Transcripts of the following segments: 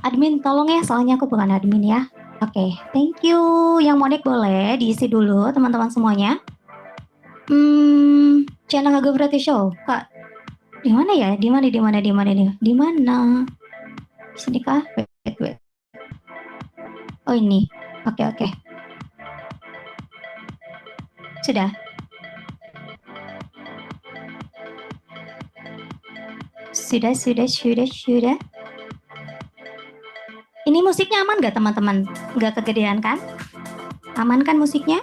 Admin tolong ya, soalnya aku bukan admin ya. Oke, thank you. Yang modik boleh diisi dulu teman-teman semuanya. Channel Hago Variety Show. Kak, di mana ya? Di mana? Di mana? Sini kah? Wait. Oh ini. Oke. Sudah. Sudah. Ini musiknya aman gak teman-teman? Gak kegedean kan? Aman kan musiknya?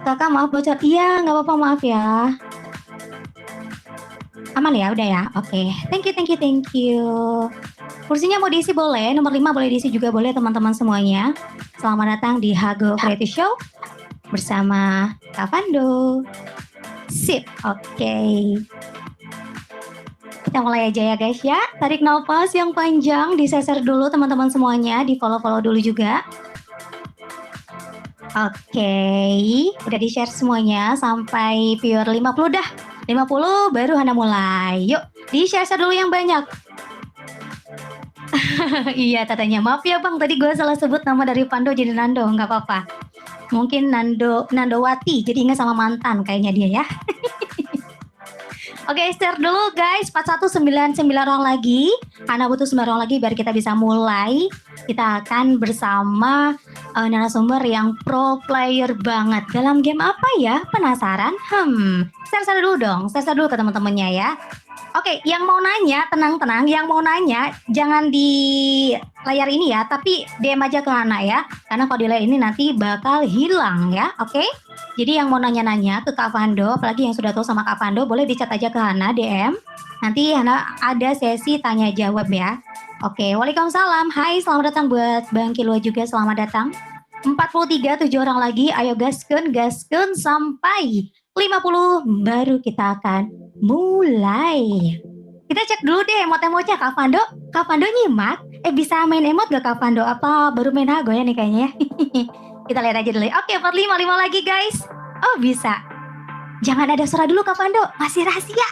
Kakak maaf bocor. Iya, gak apa-apa, maaf ya. Aman ya? Udah ya? Oke. Thank you. Kursinya mau diisi boleh, nomor 5 boleh diisi juga boleh teman-teman semuanya. Selamat datang di Hago Variety Show bersama Kak Fando. Sip, oke. Kita mulai aja ya guys ya. Tarik nafas yang panjang, di-share dulu teman-teman semuanya, di follow dulu juga. Oke, udah di-share semuanya sampai viewer 50 dah. 50 baru Hana mulai. Yuk, di-share dulu yang banyak. Iya tatanya, maaf ya bang, tadi gue salah sebut nama dari Pando jadi Nando, nggak apa-apa. Mungkin Nandowati, jadi ingat sama mantan kayaknya dia ya. Oke, share dulu guys, 4199 orang lagi. Hana butuh 9 orang lagi biar kita bisa mulai. Kita akan bersama narasumber yang pro player banget. Dalam game apa ya? Penasaran? Share dulu dong, share dulu ke teman-temannya ya. Oke, yang mau nanya, tenang-tenang. Yang mau nanya, jangan di layar ini ya, tapi DM aja ke Hana ya. Karena kalau di layar ini nanti bakal hilang ya, oke? Jadi yang mau nanya-nanya ke Kak Fando, apalagi yang sudah tahu sama Kak Fando, boleh dicat aja ke Hana, DM. Nanti Hana ada sesi tanya jawab ya. Oke, waalaikumsalam. Hai, selamat datang buat Bang Kilua juga, selamat datang. 43, 7 orang lagi, ayo gaskeun sampai 50 baru kita akan mulai. Kita cek dulu deh emot-emotnya Kak Fando. Kak Fando nyimak? Bisa main emot gak Kak Fando? Apa baru main Hago ya nih kayaknya? Kita lihat aja dulu. Oke, 45, 5 lagi guys. Oh bisa. Jangan ada suara dulu Kak Fando, masih rahasia.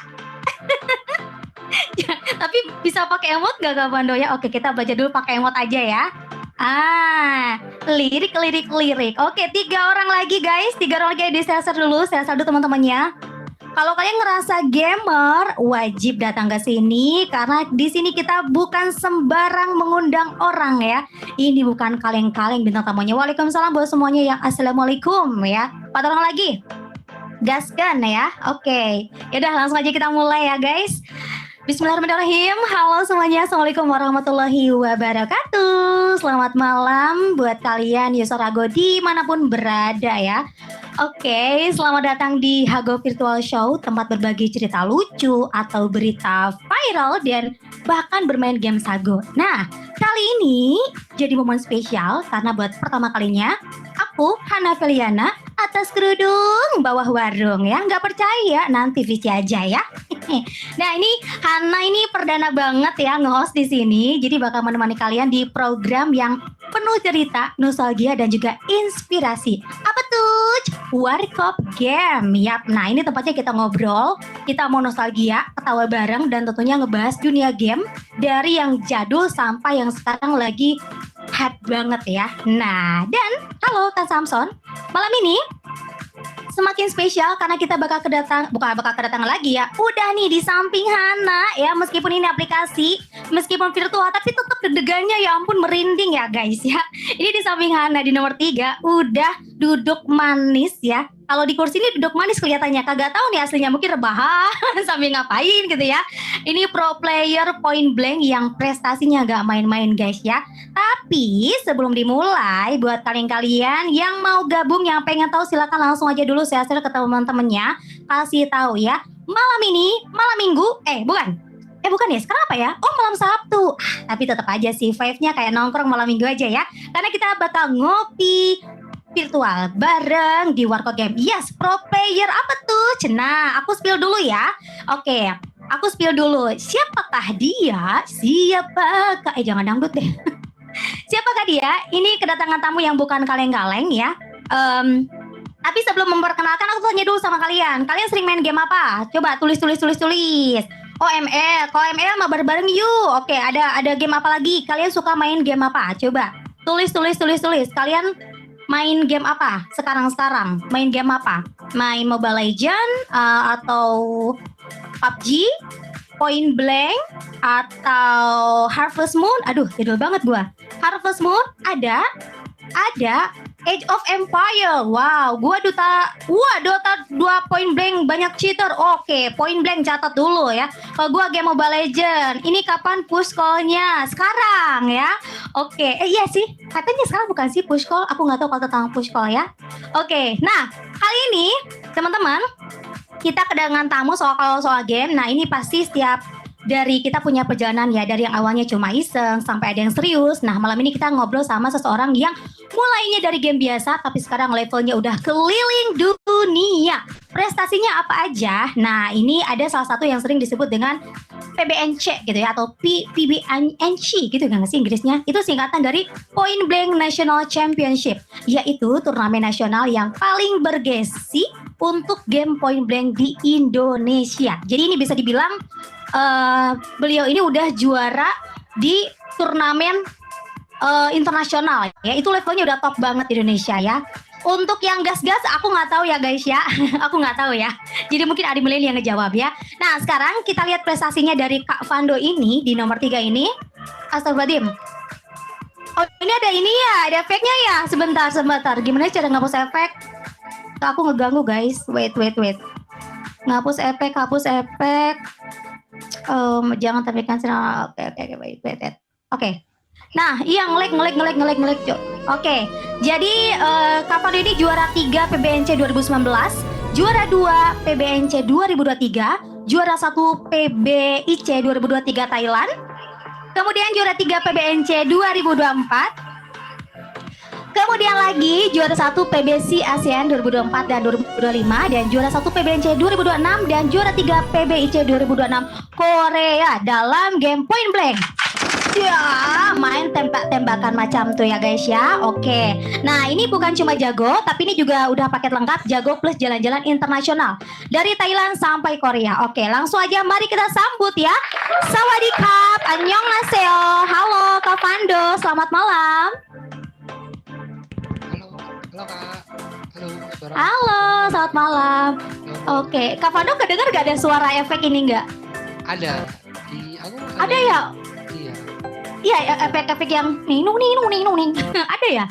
Tapi bisa pakai emot gak Kak Fando ya? Oke, kita belajar dulu pakai emot aja ya. Lirik. Oke, 3 orang lagi guys. 3 orang lagi di-share dulu teman-temannya. Kalau kalian ngerasa gamer, wajib datang ke sini karena di sini kita bukan sembarang mengundang orang ya. Ini bukan kaleng-kaleng bintang tamunya. Waalaikumsalam buat semuanya yang assalamualaikum ya. 4 orang lagi. Gaskan ya. Oke. Yaudah langsung aja kita mulai ya guys. Bismillahirrahmanirrahim. Halo semuanya, assalamualaikum warahmatullahi wabarakatuh. Selamat malam buat kalian user Hago dimanapun berada ya. Oke, selamat datang di Hago Virtual Show, tempat berbagi cerita lucu atau berita viral dan bahkan bermain game Hago. Nah, kali ini jadi momen spesial karena buat pertama kalinya aku, Hana Feliana, atas kerudung bawah warung ya. Nggak percaya, nanti VC aja ya. Nah ini Hana ini perdana banget ya nge-host di sini. Jadi bakal menemani kalian di program yang penuh cerita, nostalgia dan juga inspirasi. Apa tuh? Warkop Game. Yap. Nah ini tempatnya kita ngobrol, kita mau nostalgia, ketawa bareng dan tentunya ngebahas dunia game dari yang jadul sampai yang sekarang lagi hype banget ya. Nah dan halo Kak Samson, malam ini semakin spesial karena kita bakal kedatangan lagi ya. Udah nih di samping Hana ya, meskipun ini aplikasi, meskipun virtual tapi tetap deg-degannya ya ampun merinding ya guys ya. Ini di samping Hana di nomor 3 udah duduk manis ya. Kalau di kursi ini duduk manis kelihatannya, kagak tahu nih aslinya mungkin rebahan sambil ngapain gitu ya. Ini pro player point blank yang prestasinya gak main-main guys ya. Tapi sebelum dimulai, buat kalian-kalian yang mau gabung, yang pengen tahu silakan langsung aja dulu share ke teman-temannya. Kasih tahu ya, malam ini, malam minggu, bukan ya, sekarang apa ya? Oh malam Sabtu. Tapi tetap aja sih vibe-nya kayak nongkrong malam minggu aja ya. Karena kita bakal ngopi virtual bareng di Warkop Game. Yes, pro player apa tuh? Cenah, aku spill dulu ya. Oke, aku spill dulu. Siapakah dia? Jangan dangdut deh. Siapakah dia? Ini kedatangan tamu yang bukan kaleng-kaleng ya. Tapi sebelum memperkenalkan aku tanya dulu sama kalian. Kalian sering main game apa? Coba tulis. Oh ML, kalau ML mah bareng-bareng yuk. Oke, ada game apa lagi? Kalian suka main game apa? Coba tulis. Kalian main game apa sekarang? Main game apa? Main Mobile Legend atau PUBG, Point Blank, atau Harvest Moon? Aduh, jadul banget gua. Harvest Moon ada Age of Empire. Wow, gua Dota 2 Point Blank banyak cheater. Oke, Point Blank catat dulu ya. Kalau gua game Mobile Legend. Ini kapan push call-nya? Sekarang ya. Oke, iya sih. Katanya sekarang bukan sih push call. Aku nggak tahu kalau tentang push call ya. Oke, nah kali ini teman-teman kita kedatangan tamu soal game. Nah ini pasti setiap dari kita punya perjalanan ya, dari yang awalnya cuma iseng sampai ada yang serius. Nah malam ini kita ngobrol sama seseorang yang mulainya dari game biasa tapi sekarang levelnya udah keliling dunia. Prestasinya apa aja? Nah ini ada salah satu yang sering disebut dengan PBNC gitu ya, atau PBNC gitu kan sih Inggrisnya. Itu singkatan dari Point Blank National Championship, yaitu turnamen nasional yang paling bergengsi untuk game Point Blank di Indonesia. Jadi ini bisa dibilang beliau ini udah juara di turnamen internasional ya. Itu levelnya udah top banget di Indonesia ya. Untuk yang gas-gas aku nggak tahu ya guys ya. Aku nggak tahu ya. Jadi mungkin Adi Melin yang ngejawab ya. Nah sekarang kita lihat prestasinya dari Kak Vando ini di nomor 3 ini. Astagfirullahaladzim. Oh ini ada ini ya, ada efeknya ya. Sebentar. Gimana cara ngapus efek? Aku ngeganggu guys. Wait. Ngapus efek. Jangan tampilkan sinyal. Oke. Oke. Nah, iya ngelek. Oke. Jadi Kak Vando ini juara 3 PBNC 2019, juara 2 PBNC 2023, juara 1 PBIC 2023 Thailand. Kemudian juara 3 PBNC 2024. Kemudian lagi juara 1 PBC ASEAN 2024 dan 2025, dan juara 1 PBNC 2026 dan juara 3 PBIC 2026 Korea dalam game Point Blank. Ya, main tembak-tembakan macam tuh ya guys ya. Oke. Nah, ini bukan cuma jago, tapi ini juga udah paket lengkap, jago plus jalan-jalan internasional dari Thailand sampai Korea. Oke, langsung aja mari kita sambut ya. Sawadikap, annyeonghaseyo. Halo Kak Vando, selamat malam. Halo Kak. Halo, selamat malam. Oke, Kak Vando kedengar gak ada suara efek ini nggak? Ada. Ada ya? Iya. Iya, efek-efek yang ninung. Ada ya?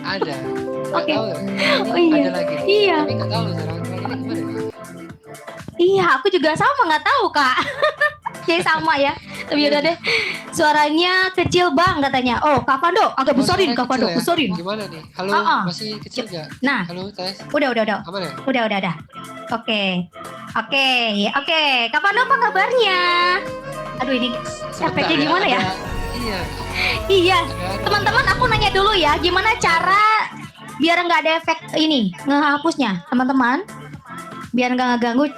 Ada. Oke. Oh iya. Ada lagi. Iya. Tapi nggak tahu sekarang ini gimana ya? Iya, aku juga sama nggak tahu Kak. Kayak sama ya. Tapi udah deh. Suaranya kecil bang katanya. Oh, Kak Vando agak besarin, Kak Vando besarin. Gimana nih? Halo, masih kecil nggak? Nah. Halo, tes. Udah. Aman ya? Udah. Oke. Kak Vando apa kabarnya? Aduh ini efeknya gimana ya? Iya. Teman-teman aku nanya dulu ya, gimana cara biar nggak ada efek ini ngehapusnya, teman-teman? Biar nggak ngeganggu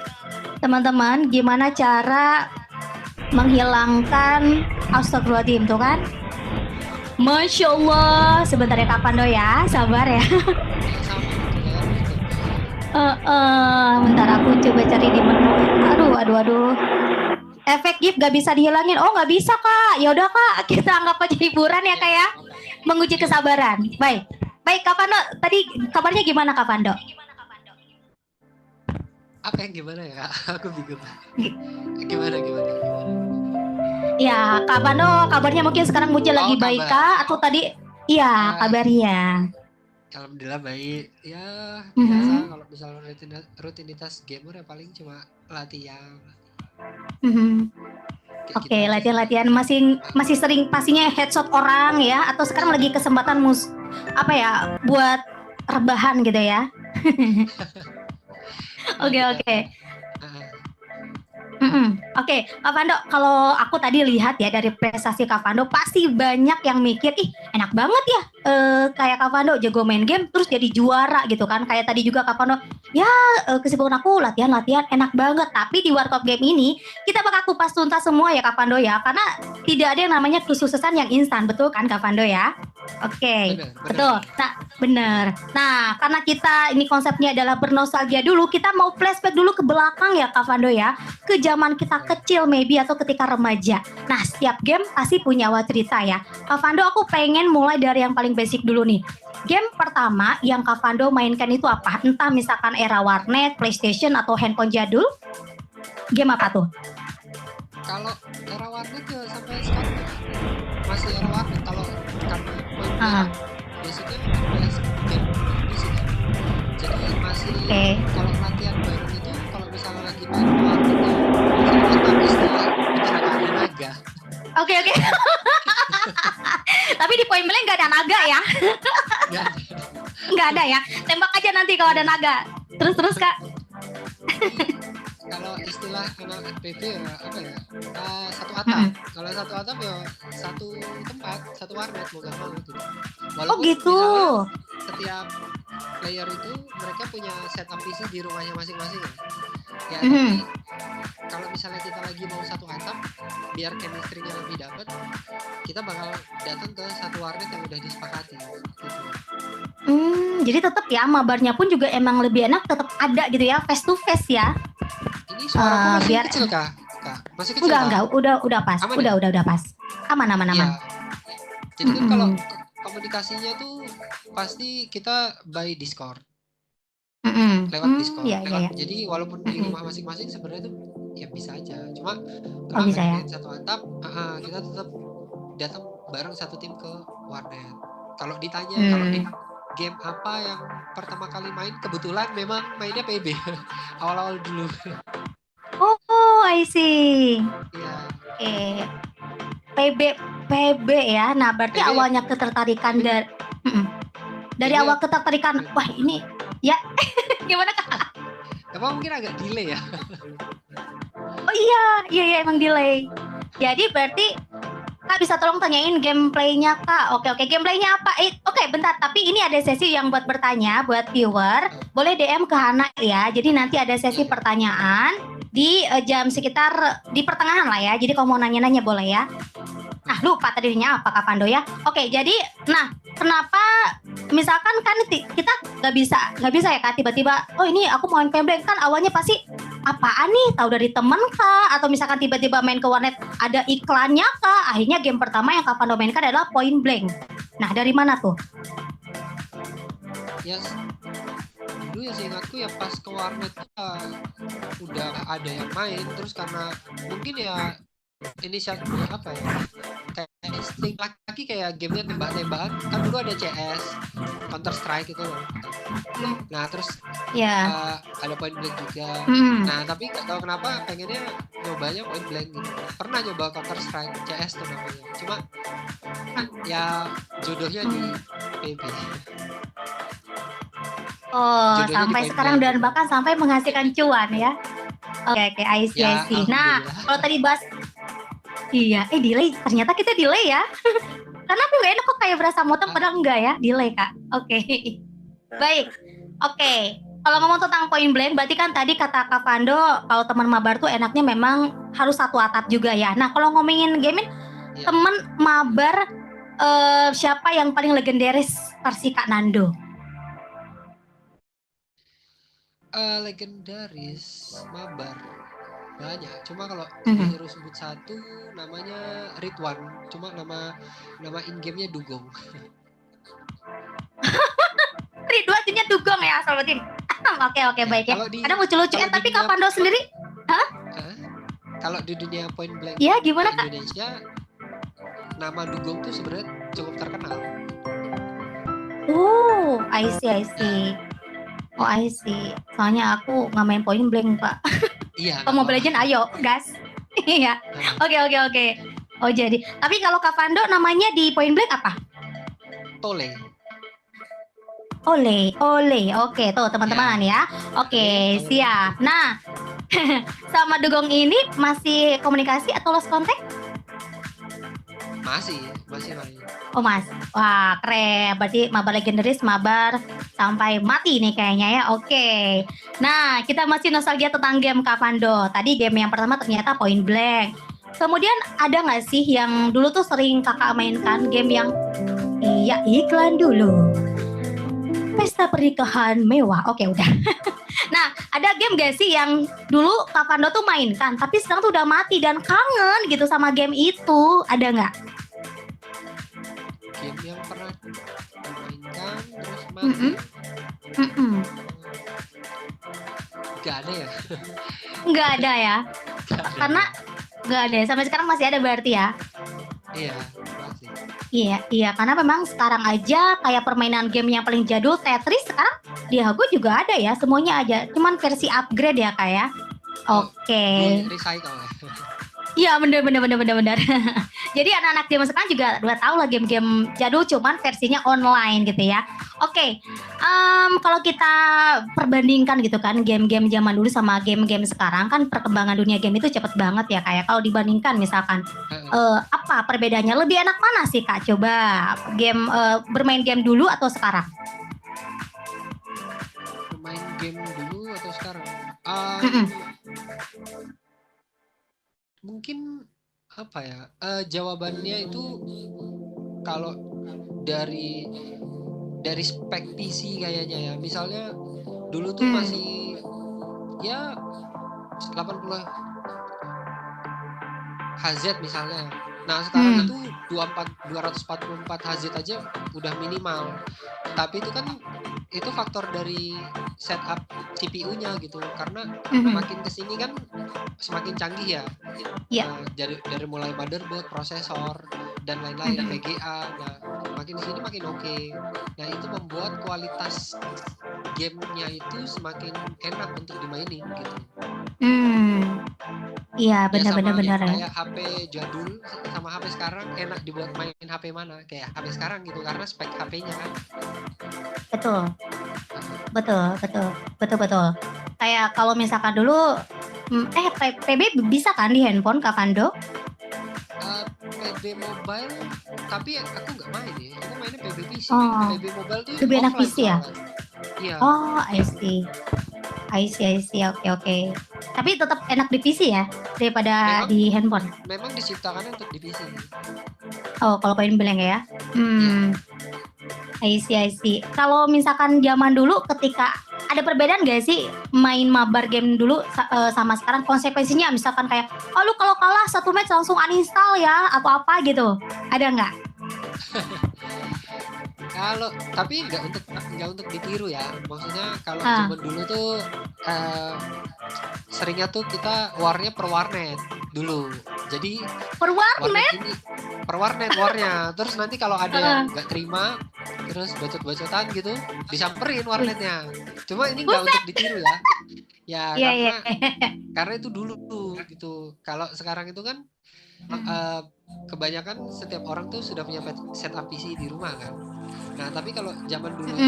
teman-teman, gimana cara menghilangkan astagfirullahaladzim tuh kan? Masya Allah, sebentar ya Kak Vando ya, sabar ya. Bentar aku coba cari di menu. Aduh. Efek gift gak bisa dihilangin. Oh nggak bisa Kak. Ya udah Kak, kita anggap aja hiburan ya Kak ya. Menguji kesabaran. Baik Kak Vando. Tadi kabarnya gimana Kak Vando? Apa yang gimana ya Kak? Aku bingung. Gimana? Ya Kak Vando kabarnya mungkin sekarang muncul lagi baik Kak. Atau tadi iya kabarnya. Alhamdulillah baik. Ya biasa kalau misalnya rutinitas gamer ya paling cuma latihan. Oke, latihan masih sering pastinya headshot orang ya, atau sekarang lagi kesempatan buat rebahan gitu ya. Oke. Oke, Kak Vando, kalau aku tadi lihat ya dari prestasi Kak Vando, pasti banyak yang mikir, ih enak banget ya, kayak Kak Vando jago main game terus jadi juara gitu kan. Kayak tadi juga Kak Vando, ya kesibukan aku latihan enak banget. Tapi di Warkop Game ini kita bakal kupas tuntas semua ya Kak Vando ya, karena tidak ada yang namanya kesuksesan yang instan, betul kan Kak Vando ya? Oke, Bener, betul. bener. Nah, bener. Nah, karena kita ini konsepnya adalah bernostalgia dulu, kita mau flashback dulu ke belakang ya Kak Fando ya, ke zaman kita kecil maybe atau ketika remaja. Nah, setiap game pasti punya awal cerita ya. Kak Fando, aku pengen mulai dari yang paling basic dulu nih. Game pertama yang Kak Fando mainkan itu apa? Entah misalkan era warnet, PlayStation atau handphone jadul. Game apa tuh? Kalau era warnet ya sampai sekarang ya masih era warnet. Kalau karena Point Blank Ah, basicnya FPS game PC kan. Jadi masih oke. kalau latihan bareng itu kalau misalnya lagi main warnet ya masih tetap istilah kecelakaan naga. Oke, oke. Tapi di Point Blank nggak ada naga ya? Ya, Nggak ada ya? Tembak aja nanti kalau ada naga. Terus Kak. kalau istilah anak PP ya apa ya? Satu atap. Mm-mm. Kalau satu atap ya satu tempat, satu warnet mau gak mau gitu. Oh Walaupun gitu. misalnya setiap player itu mereka punya setup PC di rumahnya masing-masing ya. Ya Mhm. tapi kalau misalnya kita lagi mau satu atap biar chemistry-nya lebih dapat, kita bakal datang ke satu warnet yang udah disepakati gitu. Jadi tetap ya mabarnya pun juga emang lebih enak tetap ada gitu ya, face to face ya. Ini suaraku masih Biar kecil kah? Kak? Masih kecil enggak, kah? udah pas. Aman ya? Udah pas. Aman. Iya. Jadi kan kalau Mm-mm. komunikasinya tuh pasti kita by Discord, Mm-mm. lewat Discord. Iya. Jadi walaupun di Mm-mm. rumah masing-masing sebenarnya tuh ya bisa aja. Cuma Oh bisa ya. main satu atap, kita tetap datang bareng satu tim ke warnet. Kalau ditanya kalau di game apa yang pertama kali main, kebetulan memang mainnya PB awal-awal dulu. Oh, I see. Iya. Oke. PB ya. Nah, berarti PB. awalnya ketertarikan dari PB. awal ketertarikan. Wah, ini ya gimana Kak? Apa mungkin agak delay ya? Oh iya emang delay. Jadi berarti Kak bisa tolong tanyain gameplaynya Kak. Oke, gameplaynya apa? Oke, bentar. Tapi ini ada sesi yang buat bertanya buat viewer. Boleh DM ke Hana ya. Jadi nanti ada sesi pertanyaan di jam sekitar di pertengahan lah ya. Jadi kalau mau nanya-nanya boleh ya. Ah lupa tadinya apa Kak Pando ya. Oke, jadi nah kenapa misalkan kan kita nggak bisa ya Kak tiba-tiba oh ini aku mau main Blank kan awalnya pasti apaan nih tahu dari temen Kak atau misalkan tiba-tiba main ke warnet ada iklannya Kak akhirnya game pertama yang Kak Pando mainkan adalah Point Blank. Nah dari mana tuh? Ya dulu ya seingatku ya pas ke warnet udah ada yang main terus karena mungkin ya inisiatif apa ya kayak insting laki kayak gamenya tembak-tembakan kan dulu ada CS Counter Strike itu loh. Nah terus Ya. ada Point Blank juga. Hmm. Nah tapi nggak tahu kenapa pengennya nyobanya Point Blank gitu. Pernah nyoba Counter Strike CS tuh namanya. Cuma ya jodohnya di PB. Oh Jodohnya sampai di sekarang Point dan Blank. bahkan sampai menghasilkan cuan ya. Oke, I see. Ya, Nah, alhamdulillah. kalau tadi bahas iya, delay. Ternyata kita delay ya. Karena aku gak enak kok kayak berasa motong padahal enggak ya, delay Kak. Oke. Baik. Oke. Kalau ngomong tentang Point Blank, berarti kan tadi kata Kak Pando, kalau teman mabar tuh enaknya memang harus satu atap juga ya. Nah, kalau ngomongin gaming, Ya. teman mabar siapa yang paling legendaris versi Kak Nando? Legendaris mabar banyak. Cuma kalau disuruh sebut satu namanya Ridwan. Cuma nama in game-nya Dugong. Ridwan punya Dugong ya, Sobatin. Oke, baik ya. Kalau di- Kadang lucu-lucu kalau tapi di Kak dunia- Pando sendiri, Kalau di dunia Point Blank ya gimana Kak? Indonesia, nama Dugong tuh sebenarnya cukup terkenal. Oh, I see. Oh, I see. Soalnya aku nggak main Point Blank, Pak. Iya. Kalau Mobile Legend, ayo, gas. Iya. Oke. Oh, jadi. Tapi kalau Kak Pando namanya di Point Blank apa? Tole. Ole. Oke, tuh teman-teman ya. Oke, siap. Nah, sama Dugong ini masih komunikasi atau lost contact? Masih main. Oh mas, wah keren. Berarti mabar legendaris, mabar sampai mati nih kayaknya ya. Oke. Nah, kita masih nostalgia tentang game Kak Pando. Tadi game yang pertama ternyata Point Blank. Kemudian ada nggak sih yang dulu tuh sering kakak mainkan game yang Iya, iklan dulu. Pesta pernikahan mewah. Oke, udah. Nah, ada game gak sih yang dulu Kak Pando tuh mainkan, tapi sekarang tuh udah mati dan kangen gitu sama game itu? Ada nggak? Game yang pernah dimainkan terus Mm-mm. mati. Mm-mm. Gak ada ya. Nggak ada ya? Gak ada. Karena nggak ada. Sampai sekarang masih ada berarti ya? Iya masih. Iya, karena memang sekarang aja kayak permainan game yang paling jadul Tetris sekarang di Hago juga ada ya, semuanya aja. Cuman versi upgrade ya Kak ya. Oke. Recycle ya. Iya bener. Jadi anak-anak zaman sekarang juga udah tahu lah game-game jadul cuman versinya online gitu ya. Oke, kalau kita perbandingkan gitu kan game-game zaman dulu sama game-game sekarang kan perkembangan dunia game itu cepet banget ya kayak kalau dibandingkan misalkan apa perbedaannya lebih enak mana sih Kak? Coba game bermain game dulu atau sekarang? Main game dulu atau sekarang? Mm-mm. Mungkin apa ya? Jawabannya itu kalau dari spek PC kayaknya ya. Misalnya dulu tuh masih ya 80 Hz misalnya. Nah, sekarang itu 244 Hz aja udah minimal. Tapi itu kan itu faktor dari setup CPU-nya gitu. Karena makin kesini kan semakin canggih ya. Iya. Dari mulai motherboard, prosesor dan lain-lain, VGA. Nah, makin kesini makin oke. Nah, itu membuat kualitas gamenya itu semakin enak untuk dimainin gitu. Iya Ya sama benar. kayak HP jadul sama HP sekarang enak dibuat main HP mana? Kayak HP sekarang gitu karena spek HP-nya kan. Betul. Kayak kalau misalkan dulu PB bisa kan di handphone Kak Pando? PB mobile tapi aku nggak main ya. Aku mainnya PB PC. Oh. PB mobile tuh Lebih enak offline PC ya? soalnya. Iya. Oh, I see. Oke. Tapi tetap enak di PC ya daripada Memang- di handphone. Memang diciptakannya untuk di PC. Oh, kalau point blank ya. I see. Kalau misalkan zaman dulu ketika ada perbedaan gak sih main mabar game dulu sama sekarang konsekuensinya misalkan kayak oh lu kalau kalah 1 match langsung uninstall ya atau apa gitu. Ada nggak? Kalau tapi nggak untuk ditiru ya. Maksudnya kalau zaman dulu tuh seringnya tuh kita warnya per warnet dulu. Jadi Per warnet? ini per warnet warnya. Terus nanti kalau ada yang nggak terima terus bacot-bacotan gitu disamperin warnetnya. Cuma ini nggak untuk ditiru ya. Ya Iya. karena itu dulu gitu. Kalau sekarang itu kan kebanyakan setiap orang tuh sudah punya setup PC di rumah kan. Nah tapi kalau zaman dulu tuh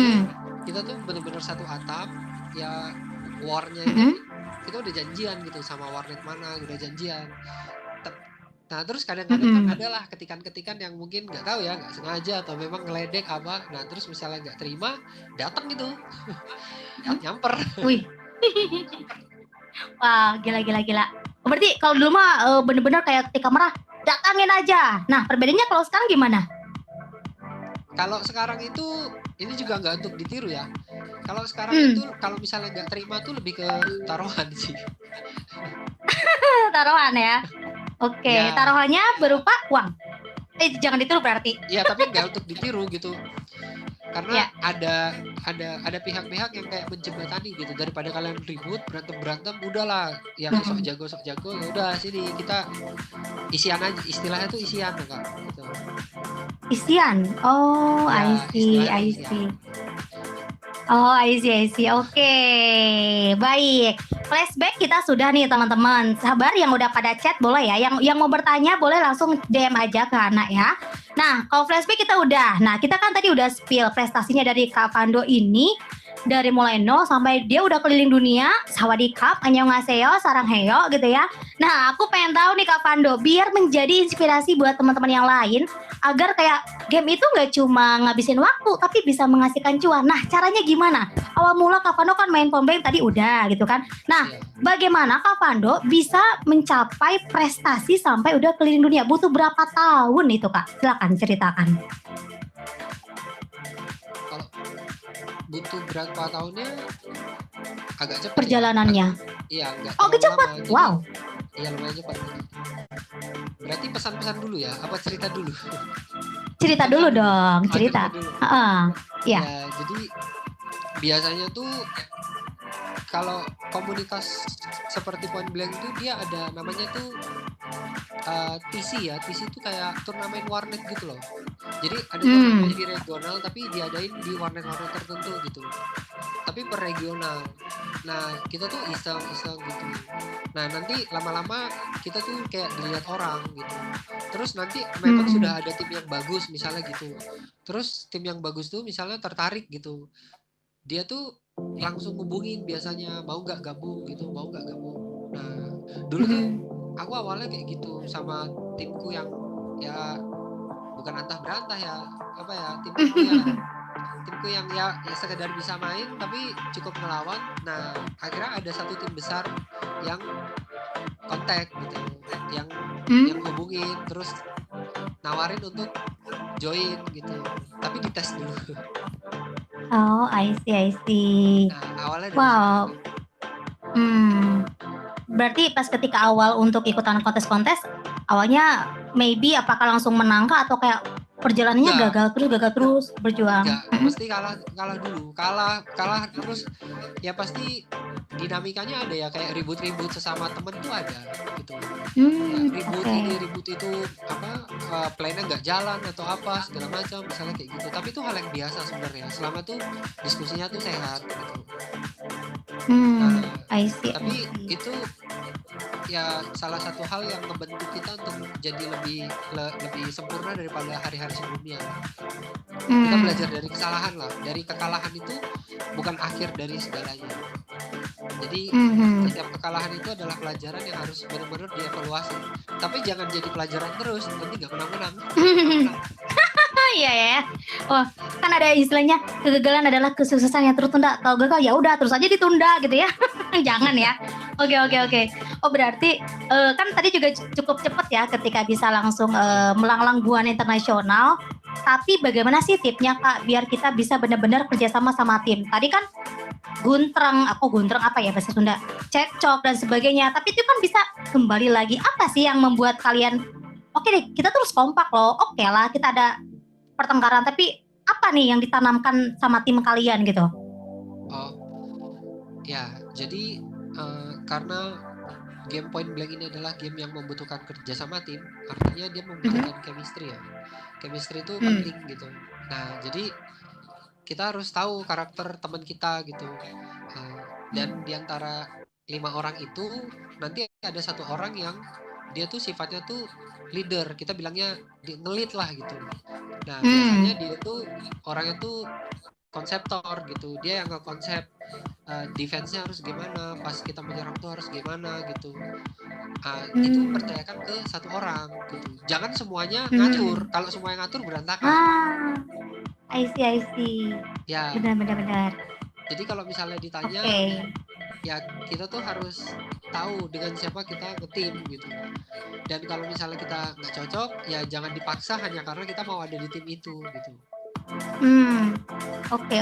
kita tuh benar-benar satu atap ya warnya itu kita udah janjian gitu sama warnet mana udah janjian. Nah terus kadang-kadang kan adalah ketikan-ketikan yang mungkin nggak tahu ya nggak sengaja atau memang ngeledek apa. Nah terus misalnya nggak terima datang gitu nyamper. Wih. Wah, gila. Berarti kalau dulu mah bener-bener kayak ketika marah datangin aja. Nah, perbedaannya kalau sekarang gimana? Kalau sekarang itu ini juga nggak untuk ditiru ya. Kalau sekarang itu kalau misalnya nggak terima tuh lebih ke taruhan sih. Taruhan ya. Oke, Ya. taruhannya berupa uang. Jangan ditiru berarti. Iya tapi nggak untuk ditiru gitu. Karena Ya. ada pihak-pihak yang kayak menjembatani gitu daripada kalian ribut berantem udahlah yang sok jago ya udah sini kita isian aja istilahnya tuh isian Kak gitu. Isian. Oh, Ya, istilahnya I isian. see. Oh, I see. Oke, baik. Flashback kita sudah nih teman-teman. Sabar yang udah pada chat boleh ya. Yang mau bertanya boleh langsung DM aja ke anak ya. Nah, kalau flashback kita udah. Nah, kita kan tadi udah spill prestasinya dari Kak Pando ini. Dari mulai nol sampai dia udah keliling dunia. Sawadikap, annyeonghaseyo, saranghayo gitu ya. Nah, aku pengen tahu nih Kak Pando. Biar menjadi inspirasi buat teman-teman yang lain. Agar kayak game itu nggak cuma ngabisin waktu. Tapi bisa menghasilkan cuan. Nah, caranya gimana? Awal mula Kak Pando kan main Pombeng tadi udah gitu kan. Nah, bagaimana Kak Pando bisa mencapai prestasi sampai udah keliling dunia? Butuh berapa tahun itu Kak? Silakan ceritakan. butuh berapa tahunnya agak cepat Perjalanannya. Iya, nggak Oh, terlalu cepat. lama. Jadi, Wow. iya lumayan cepat. Berarti pesan-pesan dulu ya, apa cerita dulu? Cerita dulu dong, Oh, cerita. dulu. Heeh. Iya. Ya, jadi biasanya tuh kalau komunitas seperti Point Blank tuh dia ada namanya tuh TC ya. TC itu kayak turnamen warnet gitu loh. Jadi ada turnamen di regional tapi diadain di warnet-warnet tertentu gitu. Tapi per regional. Nah, kita tuh iseng-iseng gitu. Nah, nanti lama-lama kita tuh kayak dilihat orang gitu. Terus nanti memang sudah ada tim yang bagus misalnya gitu. Terus tim yang bagus tuh misalnya tertarik gitu. Dia tuh langsung hubungin biasanya, mau nggak gabung gitu, mau nggak gabung. Nah, dulu tuh aku awalnya kayak gitu sama timku yang ya bukan antah berantah ya, apa ya, timku yang ya sekedar bisa main tapi cukup melawan. Nah, akhirnya ada satu tim besar yang kontak gitu, yang hubungin terus nawarin untuk join gitu, tapi dites dulu. Oh, I see. Nah, awalnya dari Wow. situ. Berarti pas ketika awal untuk ikutan kontes-kontes, awalnya maybe apakah langsung menang kah atau kayak perjalanannya gagal terus berjuang? Enggak, mesti kalah dulu, kalah terus ya pasti dinamikanya ada ya, kayak ribut-ribut sesama temen tuh ada gitu. Ribut ini ribut itu apa, plannya nggak jalan atau apa segala macam misalnya kayak gitu. Tapi itu hal yang biasa sebenarnya selama tuh diskusinya tuh sehat gitu. I see. Tapi itu ya salah satu hal yang membentuk kita untuk jadi lebih sempurna daripada hari-hari sebelumnya. Kita belajar dari kesalahan lah, dari kekalahan itu bukan akhir dari segalanya. Jadi setiap kekalahan itu adalah pelajaran yang harus benar-benar dievaluasi. Tapi jangan jadi pelajaran terus, nanti nggak menang-menang. Iya ya. Oh, kan ada istilahnya kegagalan adalah kesuksesan yang tertunda. Kalau gagal ya udah terus aja ditunda gitu ya. Jangan ya. Oke. Oh berarti kan tadi juga cukup cepat ya ketika bisa langsung melanglang buana internasional. Tapi bagaimana sih tipnya Kak biar kita bisa benar-benar kerjasama sama tim? Tadi kan guntreng apa ya bahasa Sunda? Cekcok dan sebagainya. Tapi itu kan bisa kembali lagi. Apa sih yang membuat kalian oke deh kita terus kompak loh. Oke lah kita ada pertengkaran tapi apa nih yang ditanamkan sama tim kalian gitu? Oh ya, jadi karena game Point Blank ini adalah game yang membutuhkan kerja sama tim, artinya dia membutuhkan chemistry ya. Chemistry itu penting gitu. Nah, jadi kita harus tahu karakter teman kita gitu. Dan diantara 5 orang itu nanti ada satu orang yang dia tuh sifatnya tuh leader, kita bilangnya nge-lead lah gitu. Nah, biasanya dia tuh orangnya tuh konseptor gitu, dia yang nge-konsep defense-nya harus gimana, pas kita menyerang tuh harus gimana gitu. Itu percayakan ke satu orang gitu. Jangan semuanya ngatur, kalau semuanya ngatur berantakan. I see. Ya. Benar. Jadi kalau misalnya ditanya, ya kita tuh harus tahu dengan siapa kita nge-team gitu. Dan kalau misalnya kita nggak cocok, ya jangan dipaksa hanya karena kita mau ada di tim itu gitu. Oke.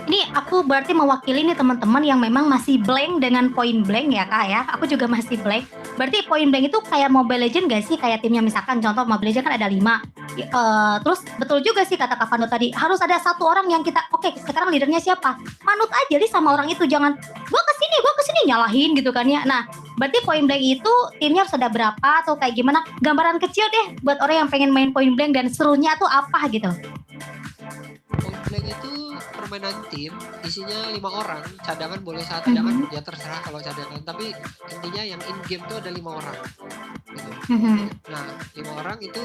Ini aku berarti mewakili nih teman-teman yang memang masih blank dengan Point Blank ya Kak ya. Aku juga masih blank. Berarti Point Blank itu kayak Mobile Legends gak sih? Kayak timnya misalkan contoh Mobile Legends kan ada 5. Terus betul juga sih kata Kak Fando tadi. Harus ada satu orang yang kita, oke sekarang leadernya siapa? Manut aja nih sama orang itu. Jangan gua kesini nyalahin gitu kan ya. Nah berarti Point Blank itu timnya harus ada berapa atau kayak gimana? Gambaran kecil deh buat orang yang pengen main Point Blank dan serunya tuh apa gitu. Point Blank itu permainan tim, isinya 5 orang, cadangan boleh 1 cadangan, ya terserah kalau cadangan, tapi intinya yang in game tuh ada 5 orang gitu. Nah 5 orang itu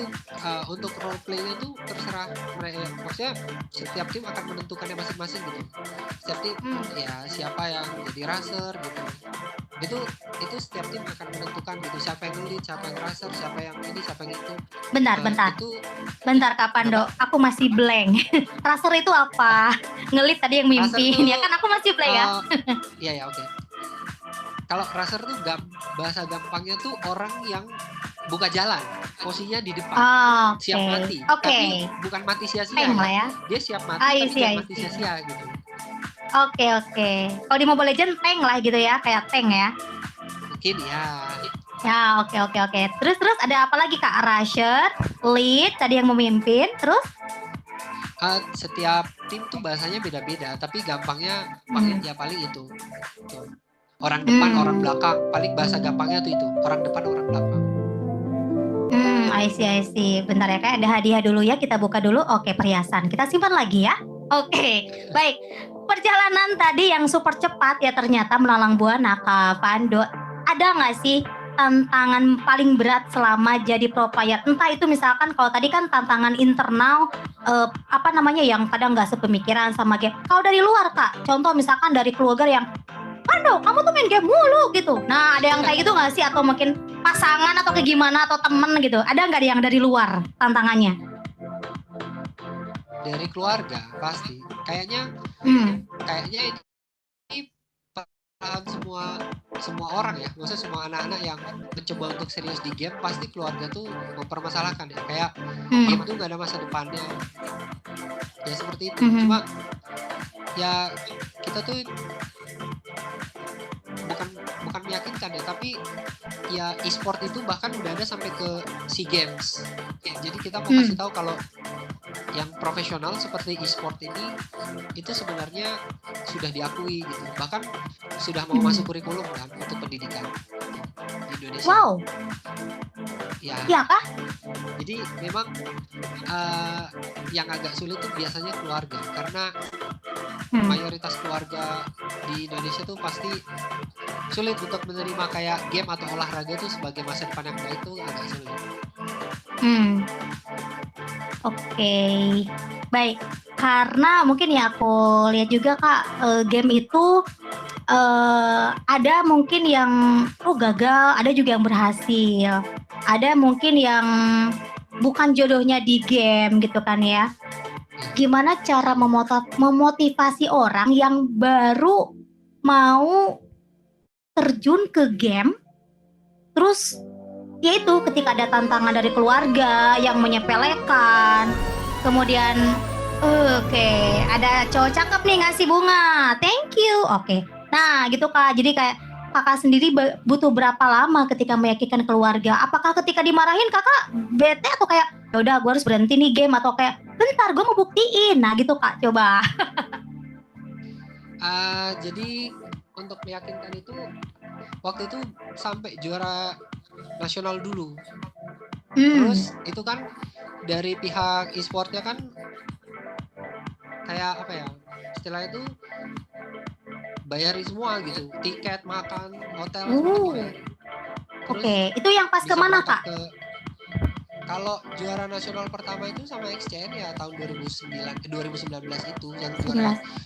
untuk role play-nya tuh terserah mereka, maksudnya setiap tim akan menentukannya masing-masing gitu. Setiap tim ya siapa yang jadi raser gitu. Itu setiap tim akan menentukan gitu, siapa yang nge-lead, siapa yang raser, siapa yang ini, siapa yang itu. Bentar Kak Pando, aku masih blank. Raser itu apa? Nge-lead tadi yang mimpin, ya kan aku masih blank ya. Iya, oke. Kalau raser tuh bahasa gampangnya tuh orang yang buka jalan, posisinya di depan, Oke. siap mati. Oke. Tapi bukan mati sia-sia Tank ya. lah ya. Dia siap mati I tapi see, jangan I mati see. sia-sia gitu. Oke. Kalau di Mobile Legends tank lah gitu ya, kayak tank ya. Mungkin ya. Ya, oke. Terus ada apa lagi Kak? Rusher, lead, tadi yang memimpin, terus? Setiap tim tuh bahasanya beda-beda, tapi gampangnya ya paling itu. Tuh. Orang depan, orang belakang. Paling bahasa gampangnya tuh itu. Orang depan, orang belakang. I see. Bentar ya Kak, ada hadiah dulu ya, kita buka dulu. Oke, perhiasan. Kita simpan lagi ya. Oke, baik. Perjalanan tadi yang super cepat ya ternyata melalang buana Kak Pando. Ada nggak sih tantangan paling berat selama jadi pro player? Entah itu misalkan kalau tadi kan tantangan internal yang kadang nggak sepemikiran sama game. Kalau dari luar Kak, contoh misalkan dari keluarga yang Pando, kamu tuh main game mulu gitu. Nah, ada yang kayak gitu nggak sih? Atau mungkin pasangan atau kayak gimana atau temen gitu? Ada nggak yang dari luar tantangannya? Dari keluarga pasti. Kayaknya ini peran semua orang ya. Maksudnya semua anak-anak yang mencoba untuk serius di game pasti keluarga tuh mempermasalahkan ya. Kayak game tuh nggak ada masa depannya. Ya seperti itu. Cuma ya kita tuh bukan meyakinkan ya, tapi ya e-sport itu bahkan udah ada sampai ke SEA Games. Ya, jadi kita mau kasih tahu kalau yang profesional seperti e-sport ini itu sebenarnya sudah diakui gitu. Bahkan sudah mau masuk kurikulum kan untuk pendidikan di Indonesia. Wow. Ya. Iya kah? Jadi memang yang agak sulit tuh biasanya keluarga, karena mayoritas keluarga di Indonesia tuh pasti sulit untuk menerima kayak game atau olahraga itu sebagai masa depan yang baik, tuh agak sulit. Oke. Baik, karena mungkin ya aku lihat juga Kak, game itu ada mungkin yang gagal, ada juga yang berhasil. Ada mungkin yang bukan jodohnya di game gitu kan ya. Gimana cara memotivasi orang yang baru mau terjun ke game, terus yaitu ketika ada tantangan dari keluarga yang menyepelekan, kemudian ada cowok cakep nih ngasih bunga, thank you, oke. Nah gitu Kak, jadi kayak Kakak sendiri butuh berapa lama ketika meyakinkan keluarga? Apakah ketika dimarahin Kakak bete atau kayak ya udah gue harus berhenti nih game, atau kayak bentar gue mau buktiin? Nah gitu Kak, coba. Jadi untuk meyakinkan itu waktu itu sampai juara nasional dulu. Terus itu kan dari pihak e-sportnya kan kayak apa ya, istilahnya itu bayarin semua gitu, tiket, makan, hotel, semua dibayarin. Oke, itu yang pas kemana Kak? Kalau juara nasional pertama itu sama XCN ya tahun 2019 itu yang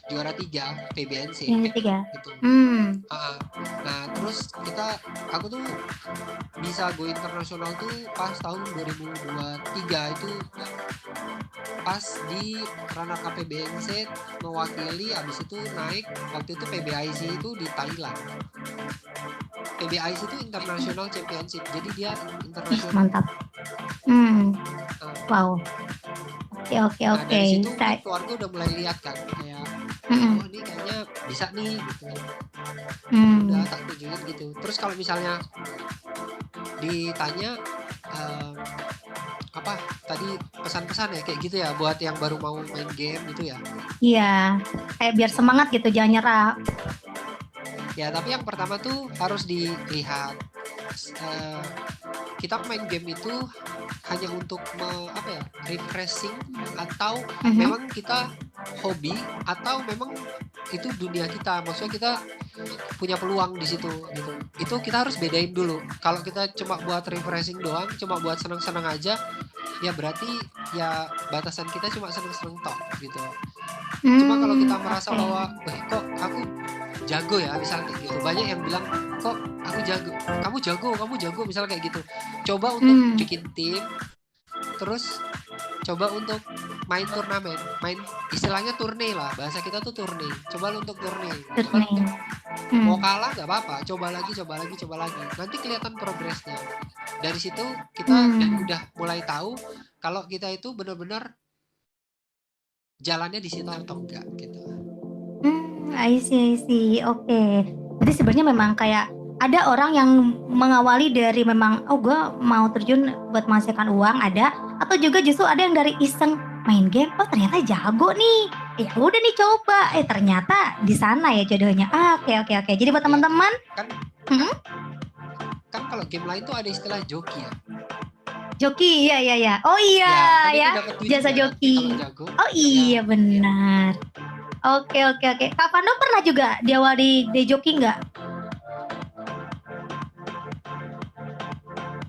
juara 3 PBNC. Yang ketiga. Gitu. Nah terus aku tuh bisa go internasional tuh pas tahun 2023 itu, pas di runner up PBNC mewakili, abis itu naik waktu itu PBIC itu di Thailand. PBIC itu International Championship, jadi dia internasional. Mantap. Wow. Oke. Dari situ keluarga udah mulai lihat kan kayak oh ini kayaknya bisa nih gitu. Udah tak tunjukin gitu. Terus kalau misalnya ditanya apa tadi pesan-pesan ya kayak gitu ya buat yang baru mau main game gitu ya. Iya, kayak biar semangat gitu, jangan nyerah. Ya tapi yang pertama tuh harus dilihat kita main game itu hanya untuk refreshing, atau memang kita hobi, atau memang itu dunia kita, maksudnya kita punya peluang di situ gitu. Itu kita harus bedain dulu. Kalau kita cuma buat refreshing doang, cuma buat senang-senang aja, ya berarti ya batasan kita cuma senang-senang tok gitu. Cuma kalau kita merasa bahwa kok aku jago ya misalnya kayak gitu, banyak yang bilang kok aku jago, kamu jago misalnya kayak gitu. Coba untuk bikin tim, terus coba untuk main turnamen, main istilahnya turne lah, bahasa kita tuh turne. Coba lu untuk turne. Mau kalah nggak apa-apa, coba lagi. Nanti kelihatan progresnya. dari situ kita udah mulai tahu kalau kita itu benar-benar jalannya di situ atau enggak gitu. I see. Oke. Jadi sebenarnya memang kayak ada orang yang mengawali dari memang gue mau terjun buat menghasilkan uang ada, atau juga justru ada yang dari iseng main game, ternyata jago nih. Ya udah nih coba, ternyata di sana ya jodohnya. Oke. Jadi buat teman-teman Kan kalau game lain tuh ada istilah joki ya. joki, iya. Oh iya kan ya, itu dapat duit jasa juga, joki. kalau jago. Oh iya benar. Oke. Kak Pando pernah juga diawali di joki nggak?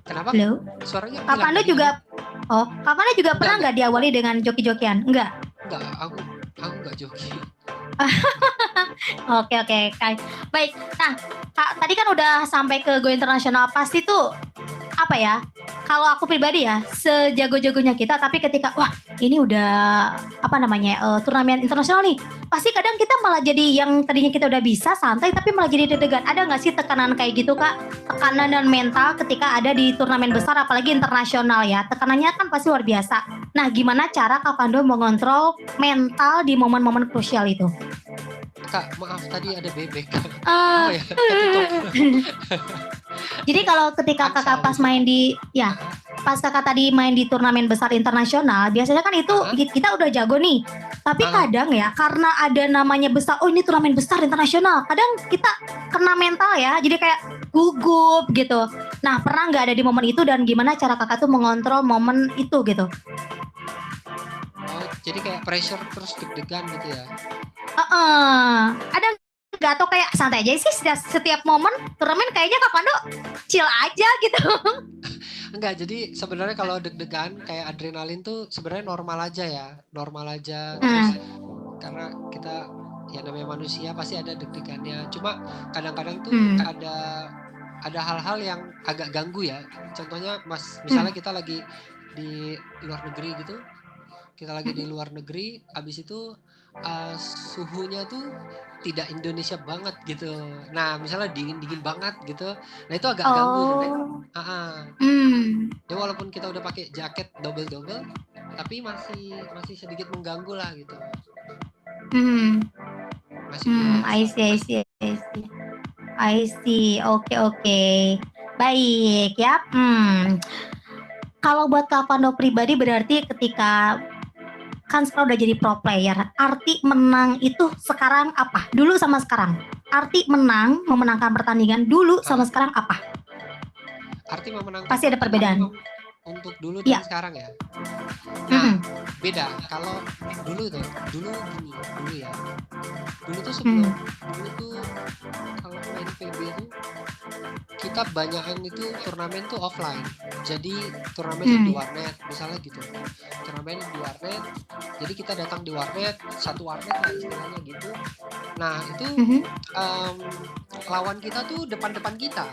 Kenapa? Halo? Suaranya Kak Pando juga. Kak Pando juga pernah Enggak. nggak diawali dengan joki-jokian? Enggak. Aku nggak joki. Oke. Baik. Nah, Kak, tadi kan udah sampai ke go internasional, pasti tuh apa ya? Kalau aku pribadi ya, sejago-jagonya kita, tapi ketika wah ini udah turnamen internasional nih, pasti kadang kita malah jadi yang tadinya kita udah bisa santai, tapi malah jadi deg-degan. Ada nggak sih tekanan kayak gitu, Kak? Tekanan dan mental ketika ada di turnamen besar, apalagi internasional ya. Tekanannya kan pasti luar biasa. Nah, gimana cara Kak Pando mengontrol mental di momen-momen krusial itu? Kak, maaf tadi ada bebek. Eh, Jadi kalau ketika kakak pas main pas kakak tadi main di turnamen besar internasional, biasanya kan itu kita udah jago nih. Tapi kadang ya karena ada namanya besar, ini turnamen besar internasional, kadang kita kena mental ya, jadi kayak gugup gitu. Nah, pernah nggak ada di momen itu dan gimana cara kakak tuh mengontrol momen itu gitu? Jadi kayak pressure terus deg-degan gitu ya? Ada nggak, atau kayak santai aja sih setiap momen turnamen kayaknya Kak Pando chill aja gitu? Enggak, jadi sebenarnya kalau deg-degan kayak adrenalin tuh sebenarnya normal aja. Terus karena kita ya namanya manusia pasti ada deg-degannya. Cuma kadang-kadang tuh ada hal-hal yang agak ganggu ya. Contohnya misalnya kita lagi di luar negeri gitu. Abis itu suhunya tuh tidak Indonesia banget gitu. Nah, misalnya dingin banget gitu. Nah, itu agak ganggu Ya walaupun kita udah pakai jaket double, tapi masih sedikit mengganggu lah gitu. I see. Oke. Baik ya. Kalau buat Kak Pando pribadi berarti ketika kan sekarang udah jadi pro player, arti menang itu sekarang apa? Dulu sama sekarang. Arti memenangkan pertandingan dulu sama sekarang apa? Arti memenangkan pasti ada perbedaan. Untuk dulu dan sekarang ya. Nah, beda. Kalau dulu ya. Dulu tuh sebelum kalau main PB itu kita banyakan itu turnamen tuh offline. Jadi turnamen di warnet, misalnya gitu. Turnamen di warnet. Jadi kita datang di warnet, satu warnet lah istilahnya gitu. Nah, itu lawan kita tuh depan-depan kita.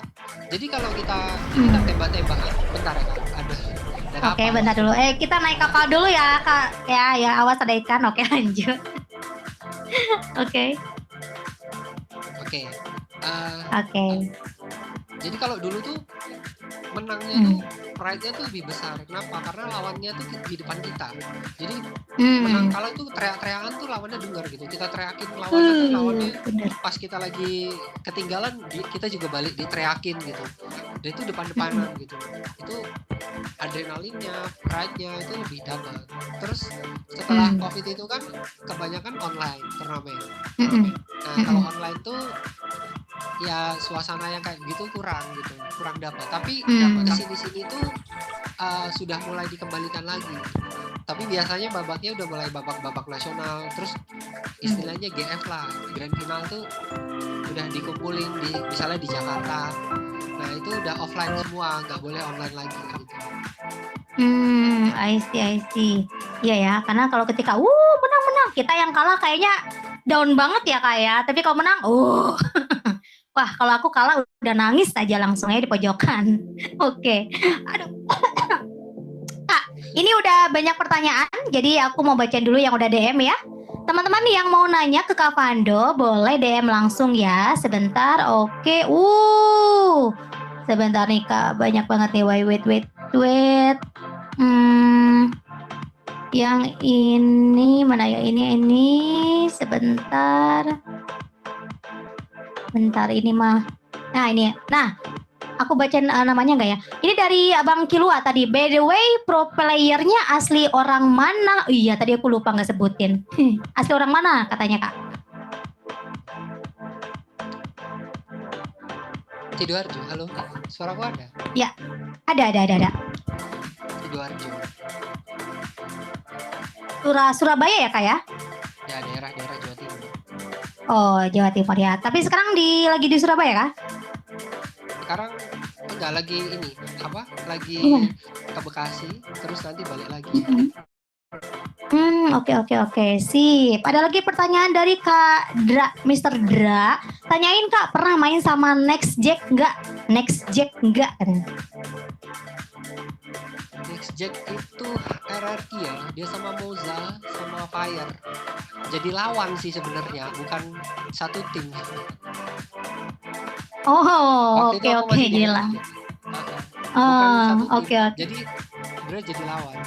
Jadi kalau kita tembak-tembakan, bentar ya Kak, ada Oke, bentar dulu. Kita naik kapal dulu ya, Kak. Ya, awas ada ikan. Oke, lanjut. Oke. Jadi kalau dulu tuh menangnya tuh pride-nya tuh lebih besar. Kenapa? Karena lawannya tuh di depan kita. Jadi menang kalah tuh teriak-teriakan tuh lawannya dengar gitu. Kita teriakin lawannya pas kita lagi ketinggalan kita juga balik diteriakin gitu. Dan itu depan-depanan gitu. Itu adrenalinnya, pride-nya itu lebih dapat. Terus setelah COVID itu kan kebanyakan online turnamen. Nah, kalau online tuh ya suasana yang kayak gitu kurang dapat. Tapi dapat sini tuh sudah mulai dikembalikan lagi. Tapi biasanya babaknya udah mulai babak nasional. Terus istilahnya GF lah, Grand Final tuh udah dikumpulin misalnya di Jakarta. Nah, itu udah offline semua, nggak boleh online lagi gitu. I see. Iya ya, karena kalau ketika menang, kita yang kalah kayaknya down banget ya Kak ya. Tapi kalau menang, wah, kalau aku kalah udah nangis aja langsung ya di pojokan. Oke. Aduh. Kak, ini udah banyak pertanyaan, jadi aku mau bacain dulu yang udah DM ya. Teman-teman nih yang mau nanya ke Kak Pando, boleh DM langsung ya, sebentar. Oke. Sebentar nih Kak, banyak banget nih. Wait. Yang ini mana ya? Ini sebentar. Bentar ini mah. Nah ini. Nah, aku baca namanya nggak ya? Ini dari Abang Kilua tadi. By the way, pro playernya asli orang mana? Oh, iya, tadi aku lupa nggak sebutin. Asli orang mana katanya Kak? Sidoarjo, halo. Suara gua ada? Ya, ada. Sidoarjo. Surabaya ya Kak ya? Ya, daerah Jawa Timur. Oh, Jawa Timur ya. Tapi sekarang lagi di Surabaya kah? Sekarang enggak lagi ini, apa? Lagi Gimana? ke Bekasi, terus nanti balik lagi. Oke. Sip. Ada lagi pertanyaan dari Kak Dra, Mr. Dra. Tanyain Kak, pernah main sama Next Jack enggak? Next Jack itu RRQ ya, dia sama Moza, sama Fire. Jadi lawan sih sebenarnya, bukan satu tim. Oh, Waktu itu aku oke, masih di gila. RRQ. Bukan satu tim. Oke. Jadi sebenarnya jadi lawan.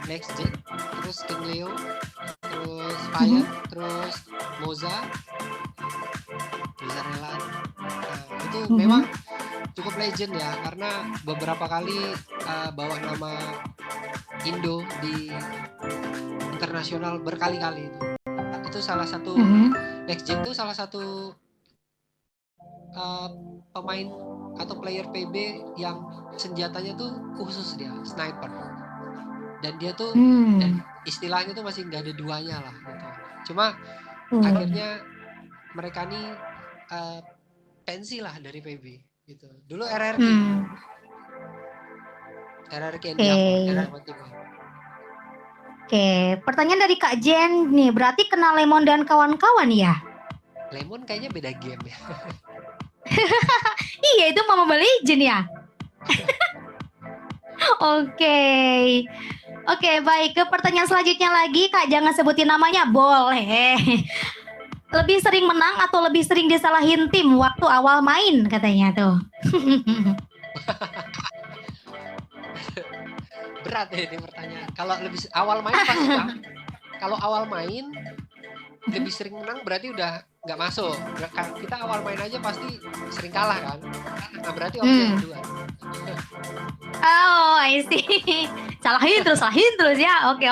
Next Jack, terus King Leo, terus Fire, terus Moza, Mozzarella. Nah, itu memang cukup legend ya, karena beberapa kali bawa nama Indo di internasional berkali-kali itu. Itu salah satu Next Gen itu salah satu pemain atau player PB yang senjatanya tuh khusus, dia sniper. Dan dia tuh dan istilahnya tuh masih nggak ada duanya lah gitu. Cuma akhirnya mereka nih pensi lah dari PB gitu. Dulu RRQ. RRQ Jawa Timur. Oke, pertanyaan dari Kak Jen nih, berarti kenal Lemon dan kawan-kawan ya? Lemon kayaknya beda game ya. Iya, itu Mobile Legends ya. Oke, baik. Ke pertanyaan selanjutnya lagi, Kak, jangan sebutin namanya, boleh. Lebih sering menang atau lebih sering disalahin tim waktu awal main katanya tuh. Berat ya ini pertanyaan. Kalau lebih awal main pasti menang. Kalau awal main lebih sering menang berarti udah nggak masuk. Kita awal main aja pasti sering kalah kan. Nah berarti opsi yang kedua. Oh, I see. Salahin terus ya. Oke,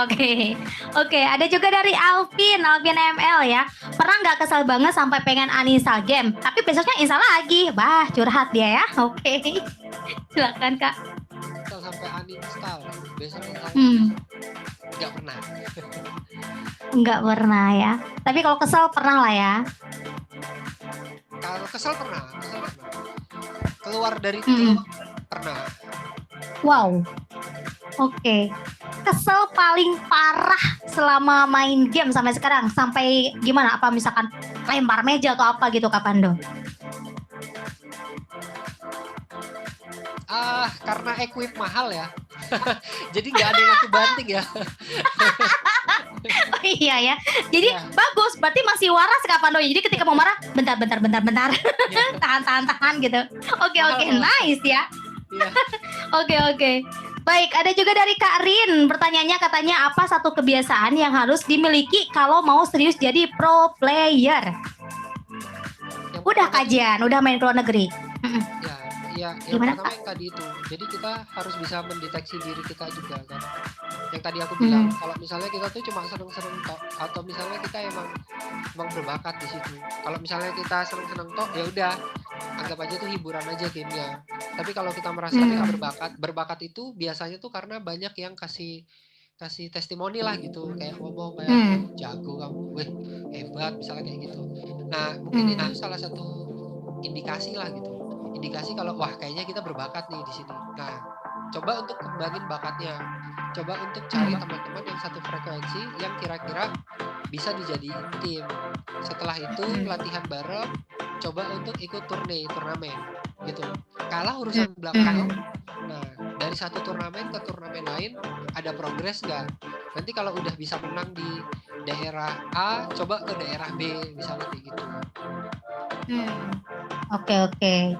ada juga dari Alvin ML ya. Pernah nggak kesal banget sampai pengen uninstall game, tapi besoknya install lagi. Bah, curhat dia ya. Oke. Silakan Kak. Kalau sampai uninstall, besoknya nggak pernah. Nggak pernah ya. Tapi kalau kesal pernah lah ya. Kalau kesal pernah. Keluar dari tim pernah. Wow. Oke. Kesel paling parah selama main game sampai sekarang, sampai gimana? Apa misalkan lempar meja atau apa gitu Kak Pando? Karena equip mahal ya. Jadi nggak ada yang aku banting ya. Oh iya ya. Jadi bagus, berarti masih waras Kak Pando. Jadi ketika mau marah, bentar. Tahan gitu. Oke, nice ya. Oke. Baik, ada juga dari Kak Rin. Pertanyaannya katanya, apa satu kebiasaan yang harus dimiliki kalau mau serius jadi pro player? Udah kajian, udah main ke luar negeri. Ya, yang pertama yang tadi itu. Jadi kita harus bisa mendeteksi diri kita juga kan. Yang tadi aku bilang, kalau misalnya kita tuh cuma seneng-seneng tok, atau misalnya kita emang berbakat di situ. Kalau misalnya kita seneng-seneng tok, ya udah, anggap aja itu hiburan aja gamenya. Tapi kalau kita merasa kita berbakat itu biasanya tuh karena banyak yang kasih testimoni lah gitu, kayak ngomong kayak jago kamu, weh hebat misalnya kayak gitu. Nah mungkin itu salah satu indikasi lah gitu. Indikasi kalau wah kayaknya kita berbakat nih di sini. Nah, coba untuk kembangin bakatnya. Coba untuk cari teman-teman yang satu frekuensi yang kira-kira bisa dijadiin tim. Setelah itu latihan bareng, coba untuk ikut turnamen gitu. Kalah urusan belakang. Nah, dari satu turnamen ke turnamen lain ada progres nggak? Nanti kalau udah bisa menang di daerah A, coba ke daerah B misalnya kayak gitu. Oke.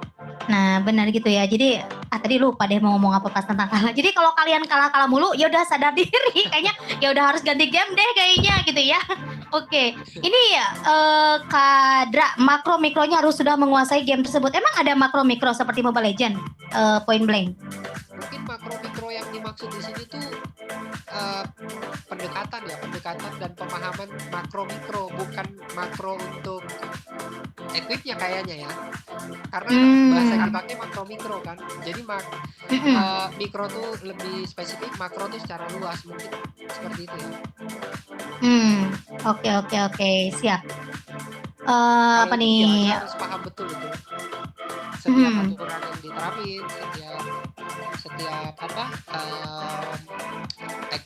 Nah, benar gitu ya. Jadi, tadi lupa deh mau ngomong apa pas tentang kalah. Jadi kalau kalian kalah-kalah mulu, ya udah sadar diri. Kayaknya ya udah harus ganti game deh kayaknya gitu ya. Oke, ini Kak Dra, makro mikronya harus sudah menguasai game tersebut. Emang ada makro mikro seperti Mobile Legend, Point Blank? Mungkin makro mikro yang dimaksud di sini tuh pendekatan dan pemahaman makro mikro, bukan makro untuk equipnya kayaknya ya, karena bahasa yang dipakai makro mikro kan, jadi mikro tuh lebih spesifik, makro tuh secara luas, mungkin seperti itu ya. Oke, siap. Kalau Apa itu nih? ya harus paham betul itu setiap aturan yang diterapin, setiap apa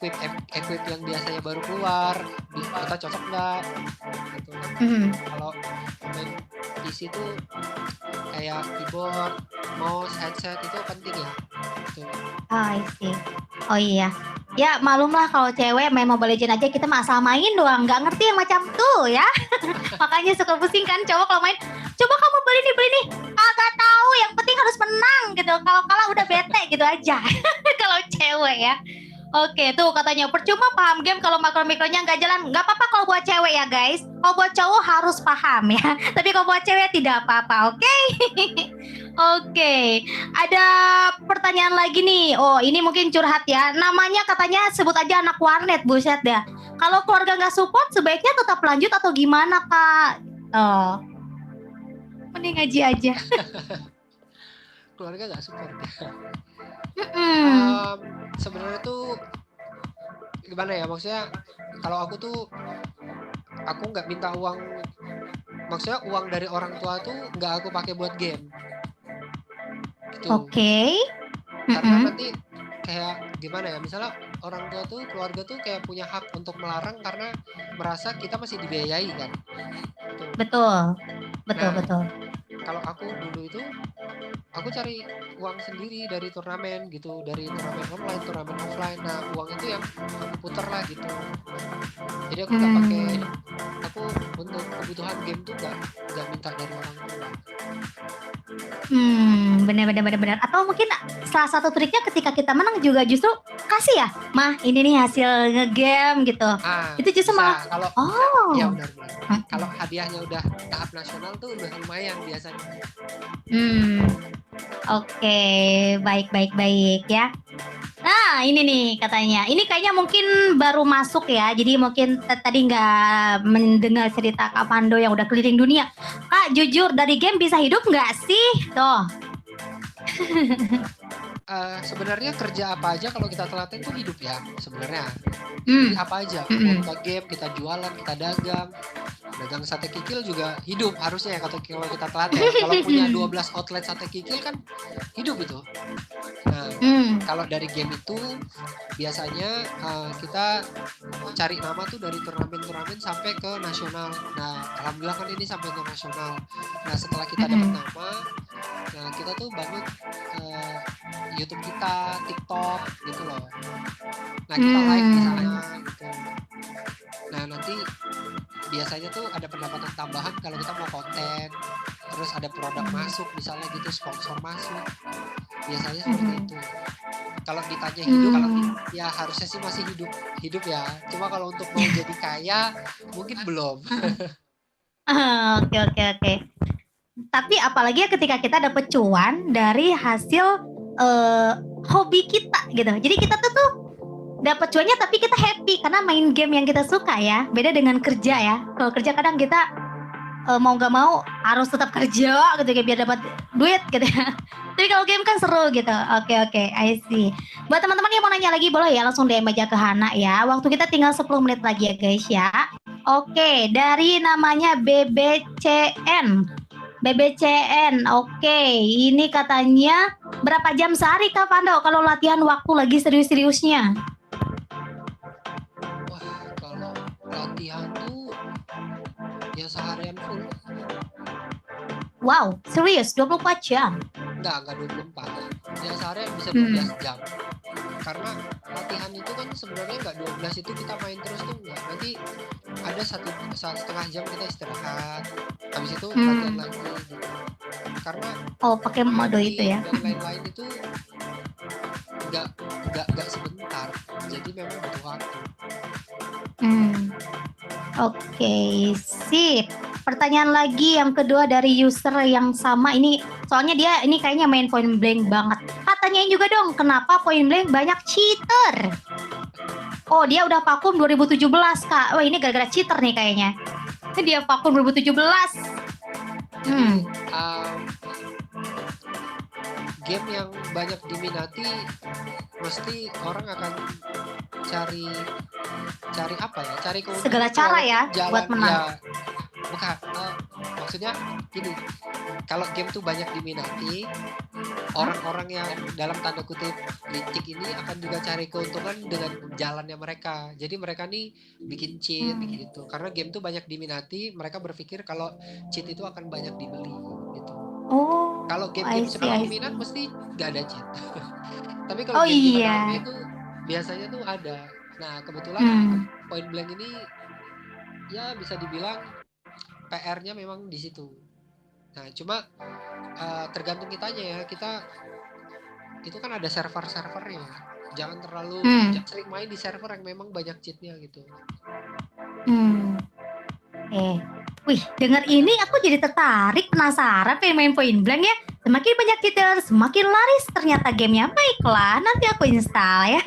equip yang biasanya baru keluar kita cocok nggak gitu kan. Kalau main PC tuh kayak keyboard, mouse, headset itu penting ya gitu. I see. Oh iya. Ya malum lah kalau cewek main Mobile Legends aja kita mah asal main doang, nggak ngerti yang macam tuh ya. Makanya suka pusing kan cowok kalau main. Coba kamu beli nih. Agak tahu, yang penting harus menang gitu. Kalau kalah udah bete gitu aja. Kalau cewek ya. Oke, tuh katanya percuma paham game kalau makro-mikronya nggak jalan. Nggak apa-apa kalau buat cewek ya guys. Kalau buat cowok harus paham ya. Tapi kalau buat cewek tidak apa-apa, oke? Oke, ada pertanyaan lagi nih. Oh, ini mungkin curhat ya. Namanya katanya sebut aja anak warnet, buset dah. Kalau keluarga nggak support, sebaiknya tetap lanjut atau gimana, Kak? Oh, mending ngaji aja. Keluarga nggak support. Sebenarnya tuh gimana ya, maksudnya kalau aku nggak minta uang, maksudnya uang dari orang tua tuh nggak aku pakai buat game gitu. Oke. Karena nanti kayak gimana ya, misalnya orang tua tuh, keluarga tuh kayak punya hak untuk melarang karena merasa kita masih dibiayai kan gitu. Betul. Kalau aku dulu itu aku cari uang sendiri dari turnamen gitu, dari turnamen online, turnamen offline. Nah, uang itu yang aku puter lah gitu. Jadi aku nggak pakai, aku untuk kebutuhan game tuh nggak minta dari orang tua. Benar. Atau mungkin salah satu triknya ketika kita menang juga justru kasih ya, mah ini nih hasil ngegame gitu. Itu justru malah. Kalau ya benar. Kalau hadiahnya udah tahap nasional tuh udah lumayan biasanya. Oke, baik ya. Nah, ini nih katanya. Ini kayaknya mungkin baru masuk ya. Jadi mungkin tadi nggak mendengar cerita Kak Pando yang udah keliling dunia. Kak, jujur dari game bisa hidup nggak sih? Tuh. Sebenarnya kerja apa aja kalau kita telaten tuh hidup ya sebenarnya. Jadi apa aja, kita game, kita jualan, kita dagang sate kikil juga hidup harusnya ya kalau kita telaten. Kalau punya 12 outlet sate kikil kan hidup itu. Nah, kalau dari game itu biasanya kita cari nama tuh dari turnamen sampai ke nasional. Nah, alhamdulillah kan ini sampai ke nasional. Nah, setelah kita dapat nama, nah kita tuh bangun YouTube kita, TikTok gitu loh. Nah, kita live di sana gitu. Nah, nanti biasanya tuh ada pendapatan tambahan kalau kita mau konten, terus ada produk masuk misalnya gitu, sponsor masuk. Biasanya seperti itu. Kalau ditanya hidup, ya harusnya sih masih hidup ya. Cuma kalau untuk mau jadi kaya mungkin belum. Oke. Tapi apalagi ya ketika kita dapet cuan dari hasil hobi kita gitu. Jadi kita tuh dapat cuannya tapi kita happy karena main game yang kita suka ya. Beda dengan kerja ya. Kalau kerja kadang kita mau nggak mau harus tetap kerja gitu ya biar dapat duit gitu ya. Tapi kalau game kan seru gitu. Oke, I see. Buat teman-teman yang mau nanya lagi boleh ya langsung DM aja ke Hana ya. Waktu kita tinggal 10 menit lagi ya guys ya. Oke, dari namanya BBCN, oke. Ini katanya berapa jam sehari Kak Pando kalau latihan waktu lagi serius-seriusnya? Wah, kalau latihan tuh ya seharian full. Wow, serius 24 jam? Enggak 24. Ya seharian bisa 12 jam. Karena latihan itu kan sebenarnya enggak 12 itu kita main terus tuh enggak. Nanti ada 1,5 jam kita istirahat. Habis itu latihan lagi gitu. Karena Oh, pakai mode mati itu ya. dan lain-lain itu nggak nggak sebentar. Jadi memang butuh waktu. Hmm. Oke, sip. Pertanyaan lagi yang kedua dari user yang sama ini, soalnya dia ini kayaknya main Point Blank banget. Tanyain juga dong, kenapa Point Blank banyak cheater? Oh, dia udah vakum 2017, Kak. Wah, ini gara-gara cheater nih kayaknya. Ini dia vakum 2017. Jadi game yang banyak diminati, mesti orang akan cari apa ya? Cari keuntungan Segala cara ya buat menang. Ya, bukan. Maksudnya gini, kalau game tuh banyak diminati, orang-orang yang dalam tanda kutip licik ini akan juga cari keuntungan dengan jalannya mereka. Jadi mereka nih bikin cheat gitu. Karena game tuh banyak diminati, mereka berpikir kalau cheat itu akan banyak dibeli gitu. Oh, Kalau game-game seperti minat mesti gak ada cheat. Tapi kalau game-game rame itu biasanya tuh ada. Nah, kebetulan Point Blank ini ya bisa dibilang PR-nya memang di situ. Nah, cuma tergantung kitanya ya. Kita itu kan ada server-servernya. Jangan terlalu sering main di server yang memang banyak cheatnya gitu. Wih, dengar ini aku jadi tertarik, penasaran pengen main Point Blank ya. Semakin banyak cheater, semakin laris ternyata gamenya. Baiklah, nanti aku install ya.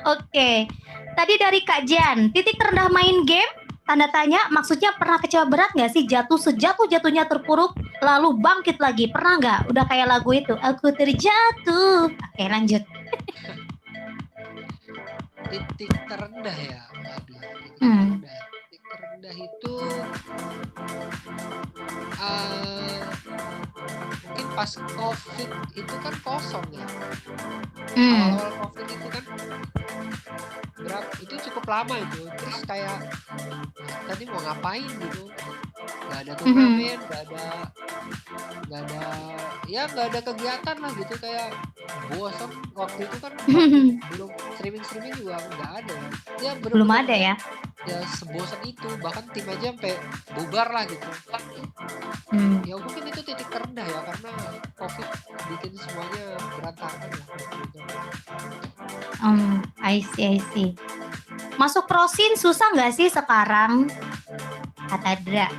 Oke, tadi dari Kak Jan, titik terendah main game? Tanda tanya, maksudnya pernah kecewa berat nggak sih? Jatuh sejatuh-jatuhnya terpuruk, lalu bangkit lagi. Pernah nggak? Udah kayak lagu itu, aku terjatuh. Oke, lanjut. Titik terendah ya? Aduh, titik terendah itu mungkin pas COVID itu kan kosong ya. Awal-awal COVID itu kan itu cukup lama itu. Terus kayak tadi mau ngapain gitu, nggak ada turnamen, nggak ada kegiatan lah gitu, kayak bosan. Waktu itu kan belum streaming juga nggak ada ya, belum ada ya. Ya sebosan itu, bahkan tim aja sampai bubar lah gitu. Ya mungkin itu titik terendah ya, karena COVID bikin semuanya berantakan lah. I see. Masuk prosin susah nggak sih sekarang? Kata Dra.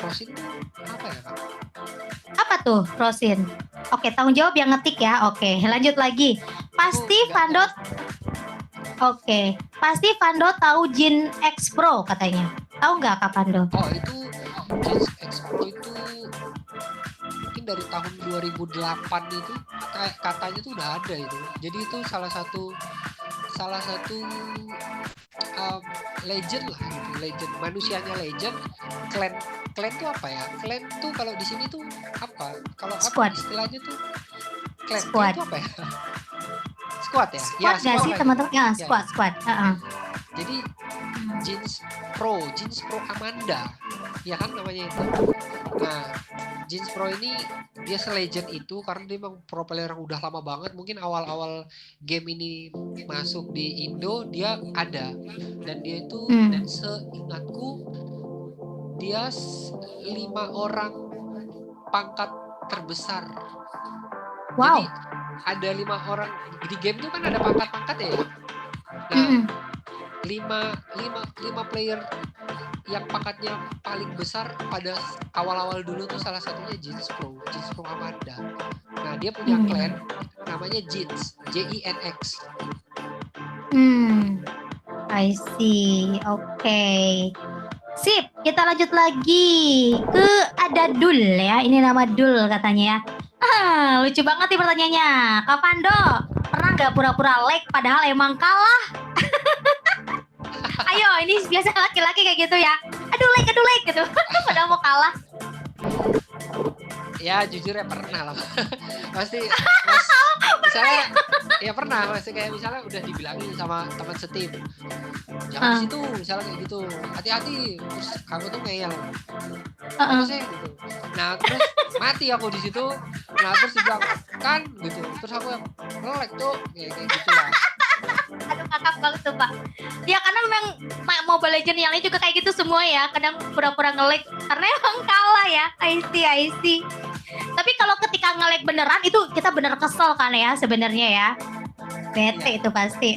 Prosin itu apa ya, Kak? Apa tuh prosin? Oke, tanggung jawab yang ngetik ya. Oke, lanjut lagi. Pasti Vandot. Oke, pasti Vando tahu Jin X Pro katanya. Tahu nggak Kak Vando? Oh, itu Jin X Pro itu mungkin dari tahun 2008 itu katanya tuh udah ada itu. Jadi itu salah satu legend lah gitu. Legend, manusianya legend. Clan tuh apa ya? Clan tuh kalau di sini tuh apa? Kalau apa istilahnya tuh clan itu apa ya? Squad ya? Squad nggak sih teman-teman? Ya, squad. Jadi Jins Pro Amanda, ya kan namanya itu. Nah, Jins Pro ini dia se-legend itu karena dia memang pro player yang udah lama banget. Mungkin awal-awal game ini masuk di Indo dia ada, dan dia itu seingatku dia 5 orang pangkat terbesar. Wow. Jadi ada 5 orang di game itu kan ada pangkat-pangkat ya. Nah, 5 player yang pangkatnya paling besar pada awal-awal dulu tuh salah satunya Jins Pro Amanda. Nah, dia punya clan namanya Jins, JINX. I see. Oke. Sip, kita lanjut lagi ke ada Dul ya. Ini nama Dul katanya ya. Lucu banget nih pertanyaannya. Kak Pando, pernah nggak pura-pura lag padahal emang kalah? Ayo, ini biasa laki-laki kayak gitu ya. Aduh lag gitu. Padahal mau kalah. Ya jujur ya pernah lah. Pasti misalnya ya pernah, masih kayak misalnya udah dibilangin sama teman setim, jangan di situ misalnya kayak gitu, hati-hati, terus kamu tuh ngeyel apa sih gitu. Nah terus mati aku di situ. Nah terus dibilang kan gitu, terus aku yang nge-lag tuh kayak gitu lah. Aduh kakak banget tuh Pak. Ya karena memang Mobile Legends yang lain juga kayak gitu semua ya. Kadang pura-pura nge-lag karena emang kalah ya. I see. Tapi kalau ketika nge-lag beneran itu kita bener kesel kan ya sebenarnya ya. Bete itu pasti.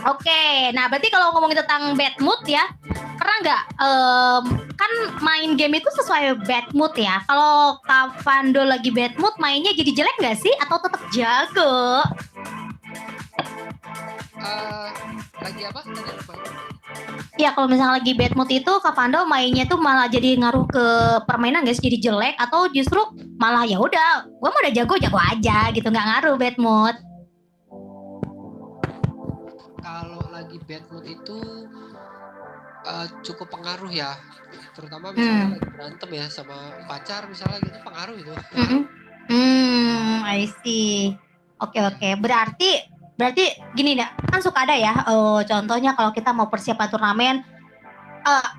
Oke, nah berarti kalau ngomongin tentang bad mood ya, pernah nggak kan main game itu sesuai bad mood ya? Kalau Kak Fando lagi bad mood, mainnya jadi jelek nggak sih? Atau tetap jago? Lagi apa? Tadi lupa. Ya kalau misalnya lagi bad mood itu Kak Fando mainnya tuh malah jadi ngaruh ke permainan nggak sih? Jadi jelek atau justru malah ya udah, gue mau udah jago aja gitu, nggak ngaruh bad mood. Kalau lagi bad mood itu cukup pengaruh ya, terutama misalnya lagi berantem ya sama pacar misalnya gitu, pengaruh itu. I see. Oke. Berarti gini dah, kan suka ada ya, contohnya kalau kita mau persiapan turnamen,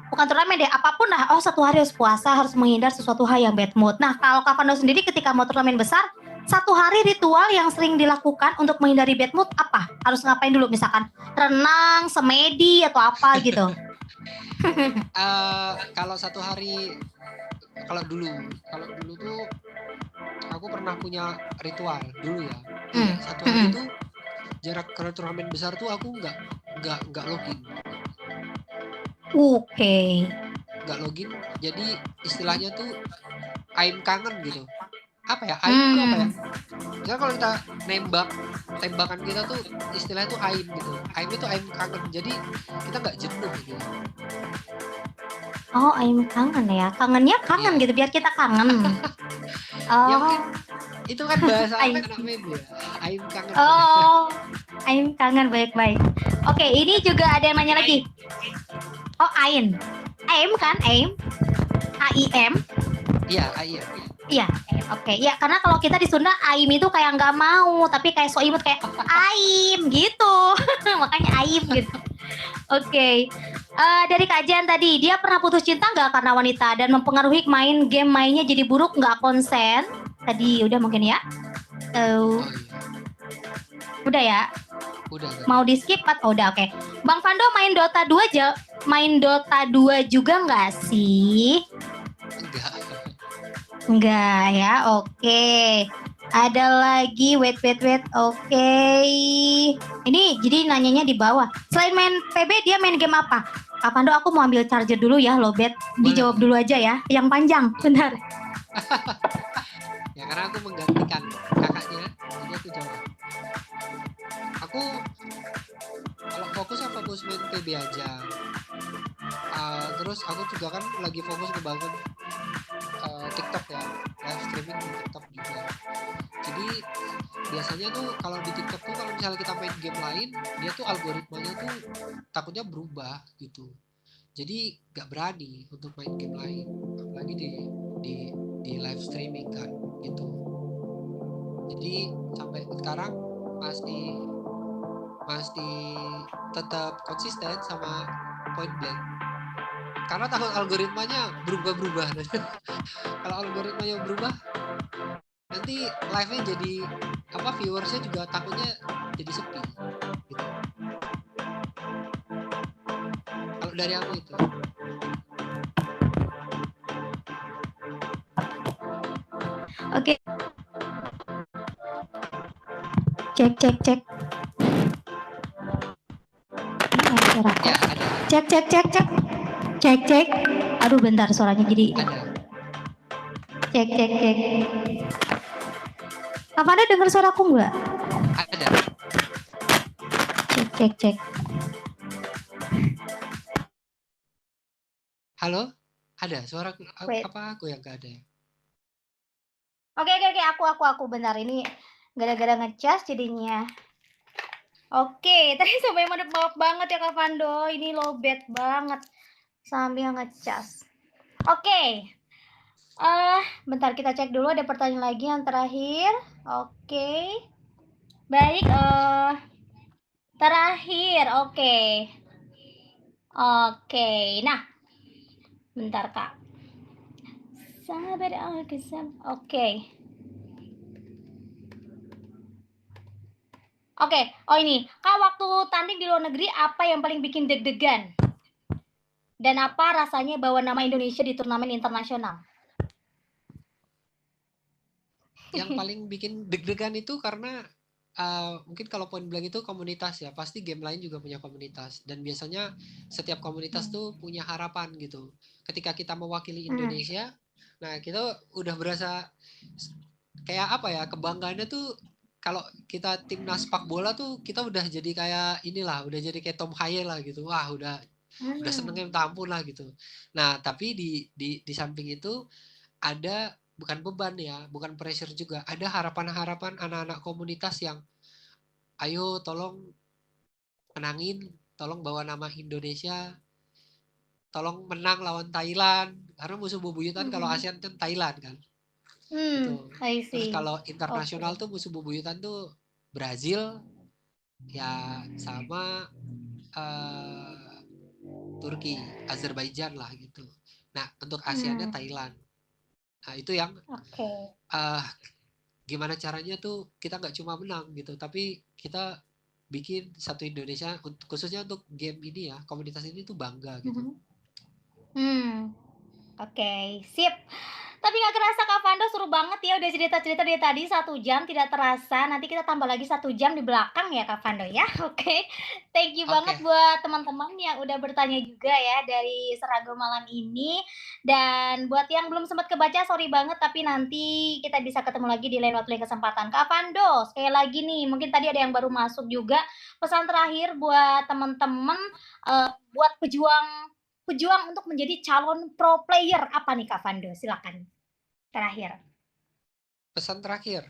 bukan turnamen deh, apapun lah, satu hari harus puasa, harus menghindar sesuatu hal yang bad mood. Nah kalau Kak Fando sendiri ketika mau turnamen besar, satu hari ritual yang sering dilakukan untuk menghindari bad mood apa? Harus ngapain dulu, misalkan renang, semedi atau apa gitu? Kalau satu hari, kalau dulu tuh aku pernah punya ritual dulu ya. Satu hari tuh jarak ke turnamen besar tuh aku nggak login. Oke. Nggak login, jadi istilahnya tuh aim kangen gitu. Apa ya? Aim itu apa ya? Misalnya kalau kita tembakan kita tuh istilahnya tuh aim gitu. Aim itu aim kangen. Jadi kita nggak jenuh gitu. Oh, aim kangen ya. Kangennya kangen gitu biar kita kangen. Ya mungkin itu kan bahasa anak media. Aim kangen. Oh, aim kangen, baik. Oke, ini juga ada yang nanya lagi. Oh, aim. Aim kan? Aim. AIM. Iya, AIM. Iya, oke. Ya, karena kalau kita di Sunda aim itu kayak nggak mau, tapi kayak so imut kayak aim gitu. Makanya aim gitu. Oke. Dari kajian tadi, dia pernah putus cinta nggak karena wanita dan mempengaruhi main game mainnya jadi buruk, nggak konsen? Tadi udah mungkin ya. Udah ya. Udah. Mau di skip atau udah? Oke. Bang Fando main Dota 2 juga nggak sih? Enggak ya. Oke. Ada lagi, wait. Oke. Ini jadi nanyanya di bawah. Selain main PB, dia main game apa? Kak Fando, aku mau ambil charger dulu ya, lobet. Dijawab dulu aja ya, yang panjang, bentar. Ya karena aku menggantikan kakaknya, jadi aku jawab. Aku kalau fokus main PB aja. Terus aku juga kan lagi fokus ngebangun TikTok ya, live streaming di TikTok juga. Jadi biasanya tuh kalau di TikTok tuh kalau misalnya kita main game lain, dia tuh algoritmanya tuh takutnya berubah gitu. Jadi nggak berani untuk main game lain, apalagi di live streaming kan gitu. Jadi sampai sekarang masih tetap konsisten sama Point Blank. Karena takut algoritmanya berubah-berubah. Kalau algoritmanya berubah, nanti live-nya jadi viewersnya juga takutnya jadi sepi. Gitu. Kalau dari aku itu. Oke. Cek. Ya, ada. Cek. Aduh, bentar, suaranya jadi. Ada. Cek. Apa ada dengar suaraku nggak? Ada. Cek. Halo? Ada suaraku? Apa aku yang nggak ada ya? Oke, aku bentar, ini gara-gara ngecas jadinya. Oke, tadi sampai maaf banget ya Kak Fando, ini lowbat banget sambil ngecas. Oke. Bentar kita cek dulu, ada pertanyaan lagi yang terakhir. Oke. Baik, terakhir. Oke. Nah. Bentar, Kak. Sabar Oke. Oke, oh ini, Kak waktu tanding di luar negeri apa yang paling bikin deg-degan? Dan apa rasanya bawa nama Indonesia di turnamen internasional? Yang paling bikin deg-degan itu karena mungkin kalau poin blank itu komunitas ya, pasti game lain juga punya komunitas dan biasanya setiap komunitas tuh punya harapan gitu. Ketika kita mewakili Indonesia, nah kita udah berasa kayak apa ya, kebanggaannya tuh kalau kita timnas sepak bola tuh kita udah jadi kayak inilah, udah jadi kayak Tom Haye lah gitu. Wah, udah senengnya minta ampun lah gitu. Nah, tapi di samping itu ada bukan beban ya, bukan pressure juga. Ada harapan-harapan anak-anak komunitas yang ayo tolong menangin, tolong bawa nama Indonesia, tolong menang lawan Thailand. Karena musuh bebuyutan kalau ASEAN kan Thailand kan. Gitu. I Terus see. kalau Oke. internasional tuh musuh bebuyutan tuh Brazil ya sama Turki, Azerbaijan lah gitu. Nah, untuk ASEAN-nya Thailand. Nah, itu yang Oke. uh, gimana caranya tuh kita nggak cuma menang gitu, tapi kita bikin satu Indonesia khususnya untuk game ini ya, komunitas ini tuh bangga gitu. Oke, sip. Tapi nggak kerasa Kak Fando seru banget ya udah cerita-cerita dari tadi 1 jam tidak terasa. Nanti kita tambah lagi 1 jam di belakang ya Kak Fando ya. Oke. Thank you banget Oke, buat teman-teman yang udah bertanya juga ya dari Seragam malam ini. Dan buat yang belum sempat kebaca sorry banget tapi nanti kita bisa ketemu lagi di lain waktu lain kesempatan. Kak Fando, sekali lagi nih mungkin tadi ada yang baru masuk juga. Pesan terakhir buat teman-teman buat pejuang pejuang untuk menjadi calon pro player apa nih Kak Fando? Silakan. Terakhir. pesan terakhir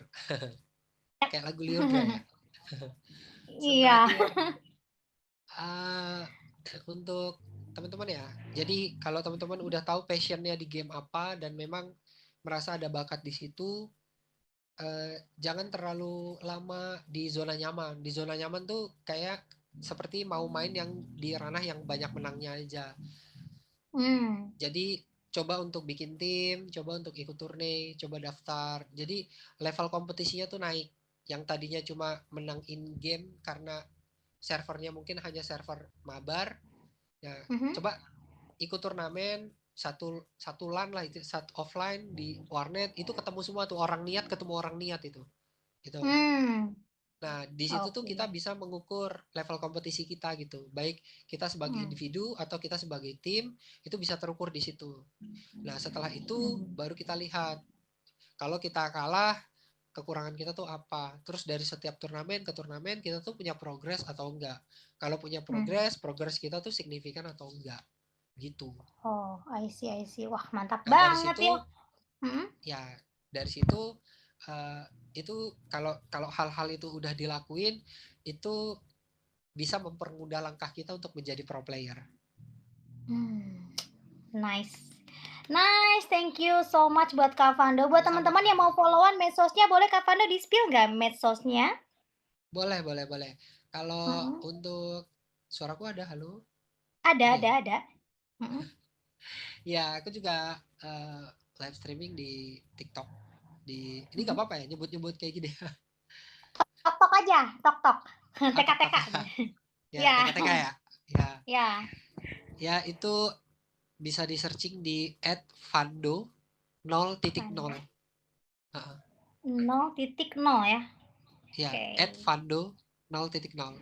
kayak lagu Lyodra ya. Pesan Iya. terakhir untuk teman-teman ya. Jadi kalau teman-teman udah tahu passionnya di game apa dan memang merasa ada bakat di situ, jangan terlalu lama di zona nyaman. Di zona nyaman tuh kayak seperti mau main yang di ranah yang banyak menangnya aja. Jadi coba untuk bikin tim, coba untuk ikut turne, coba daftar. Jadi level kompetisinya tuh naik. Yang tadinya cuma menang in game karena servernya mungkin hanya server mabar. Ya, coba ikut turnamen satu satu LAN lah itu, satu offline di warnet itu ketemu semua tuh orang niat ketemu orang niat itu. Gitu. Nah, di situ tuh kita bisa mengukur level kompetisi kita gitu. Baik kita sebagai individu atau kita sebagai tim, itu bisa terukur di situ. Nah, setelah itu baru kita lihat kalau kita kalah, kekurangan kita tuh apa. Terus dari setiap turnamen ke turnamen kita tuh punya progres atau enggak. Kalau punya progres kita tuh signifikan atau enggak. Gitu. Oh, I see. Wah, mantap Nah, dari banget situ ya. ya dari situ itu kalau hal-hal itu udah dilakuin itu bisa mempermudah langkah kita untuk menjadi pro player. Nice. Thank you so much buat Kak Fando. Buat teman-teman yang mau followan medsosnya, boleh Kak Fando di-spill nggak medsosnya? Boleh. Kalau untuk suaraku ada, halo? Ada. Ya, aku juga live streaming di TikTok. Ini nggak apa-apa ya nyebut-nyebut kayak gini. Tok-tok aja, tok-tok. TK-TK. Ya, TK-TK ya. Ya. Ya, itu bisa di searching di @fando 0.0. 0.0 ya. Ya, @fando 0.0.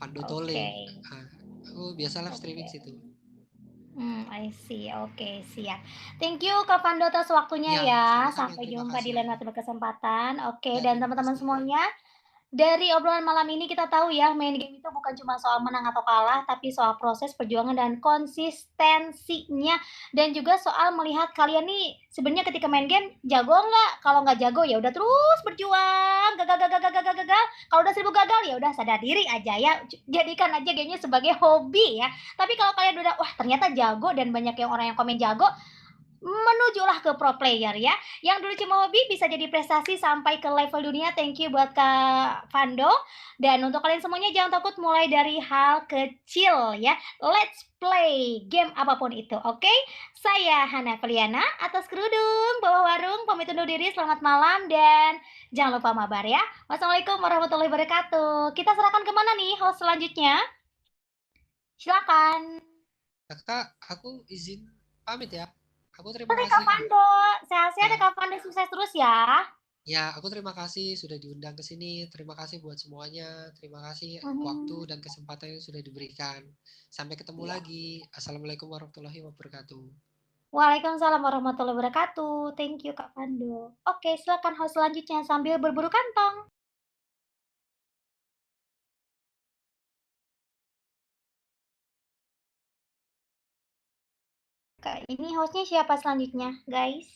Fando Tole. Aku biasa live streaming situ. I see. Oke, siap. Thank you Kak Fando atas waktunya ya. Sampai jumpa di lain waktu berkesempatan. Oke, dan teman-teman semuanya, dari obrolan malam ini kita tahu ya, main game itu bukan cuma soal menang atau kalah, tapi soal proses perjuangan dan konsistensinya. Dan juga soal melihat kalian nih sebenarnya ketika main game jago nggak? Kalau nggak jago ya udah terus berjuang, gagal. Kalau udah 1000 gagal ya udah sadar diri aja ya. Jadikan aja gamenya sebagai hobi ya. Tapi kalau kalian udah wah ternyata jago dan banyak yang orang yang komen jago, menujulah ke pro player ya. Yang dulu cuma hobi bisa jadi prestasi sampai ke level dunia. Thank you buat Kak Fando. Dan untuk kalian semuanya jangan takut mulai dari hal kecil ya. Let's play game apapun itu, oke? Saya Hana Feliana atas kerudung bawah warung pamit undur diri. Selamat malam dan jangan lupa mabar ya. Wassalamualaikum warahmatullahi wabarakatuh. Kita serahkan kemana nih host selanjutnya? Silakan. Kakak, aku izin pamit ya. Aku terima Oke Kak kasih. Fando, sehat-sehat ya Ya, Kak Fando, sukses terus ya. ya, aku terima kasih sudah diundang ke sini. Terima kasih buat semuanya. Terima kasih waktu Mhm. dan kesempatan yang sudah diberikan. Sampai ketemu Iya. lagi. Assalamualaikum warahmatullahi wabarakatuh. Waalaikumsalam warahmatullahi wabarakatuh. Thank you Kak Fando. Oke, silakan host selanjutnya sambil berburu kantong. Kak, ini hostnya siapa selanjutnya, guys?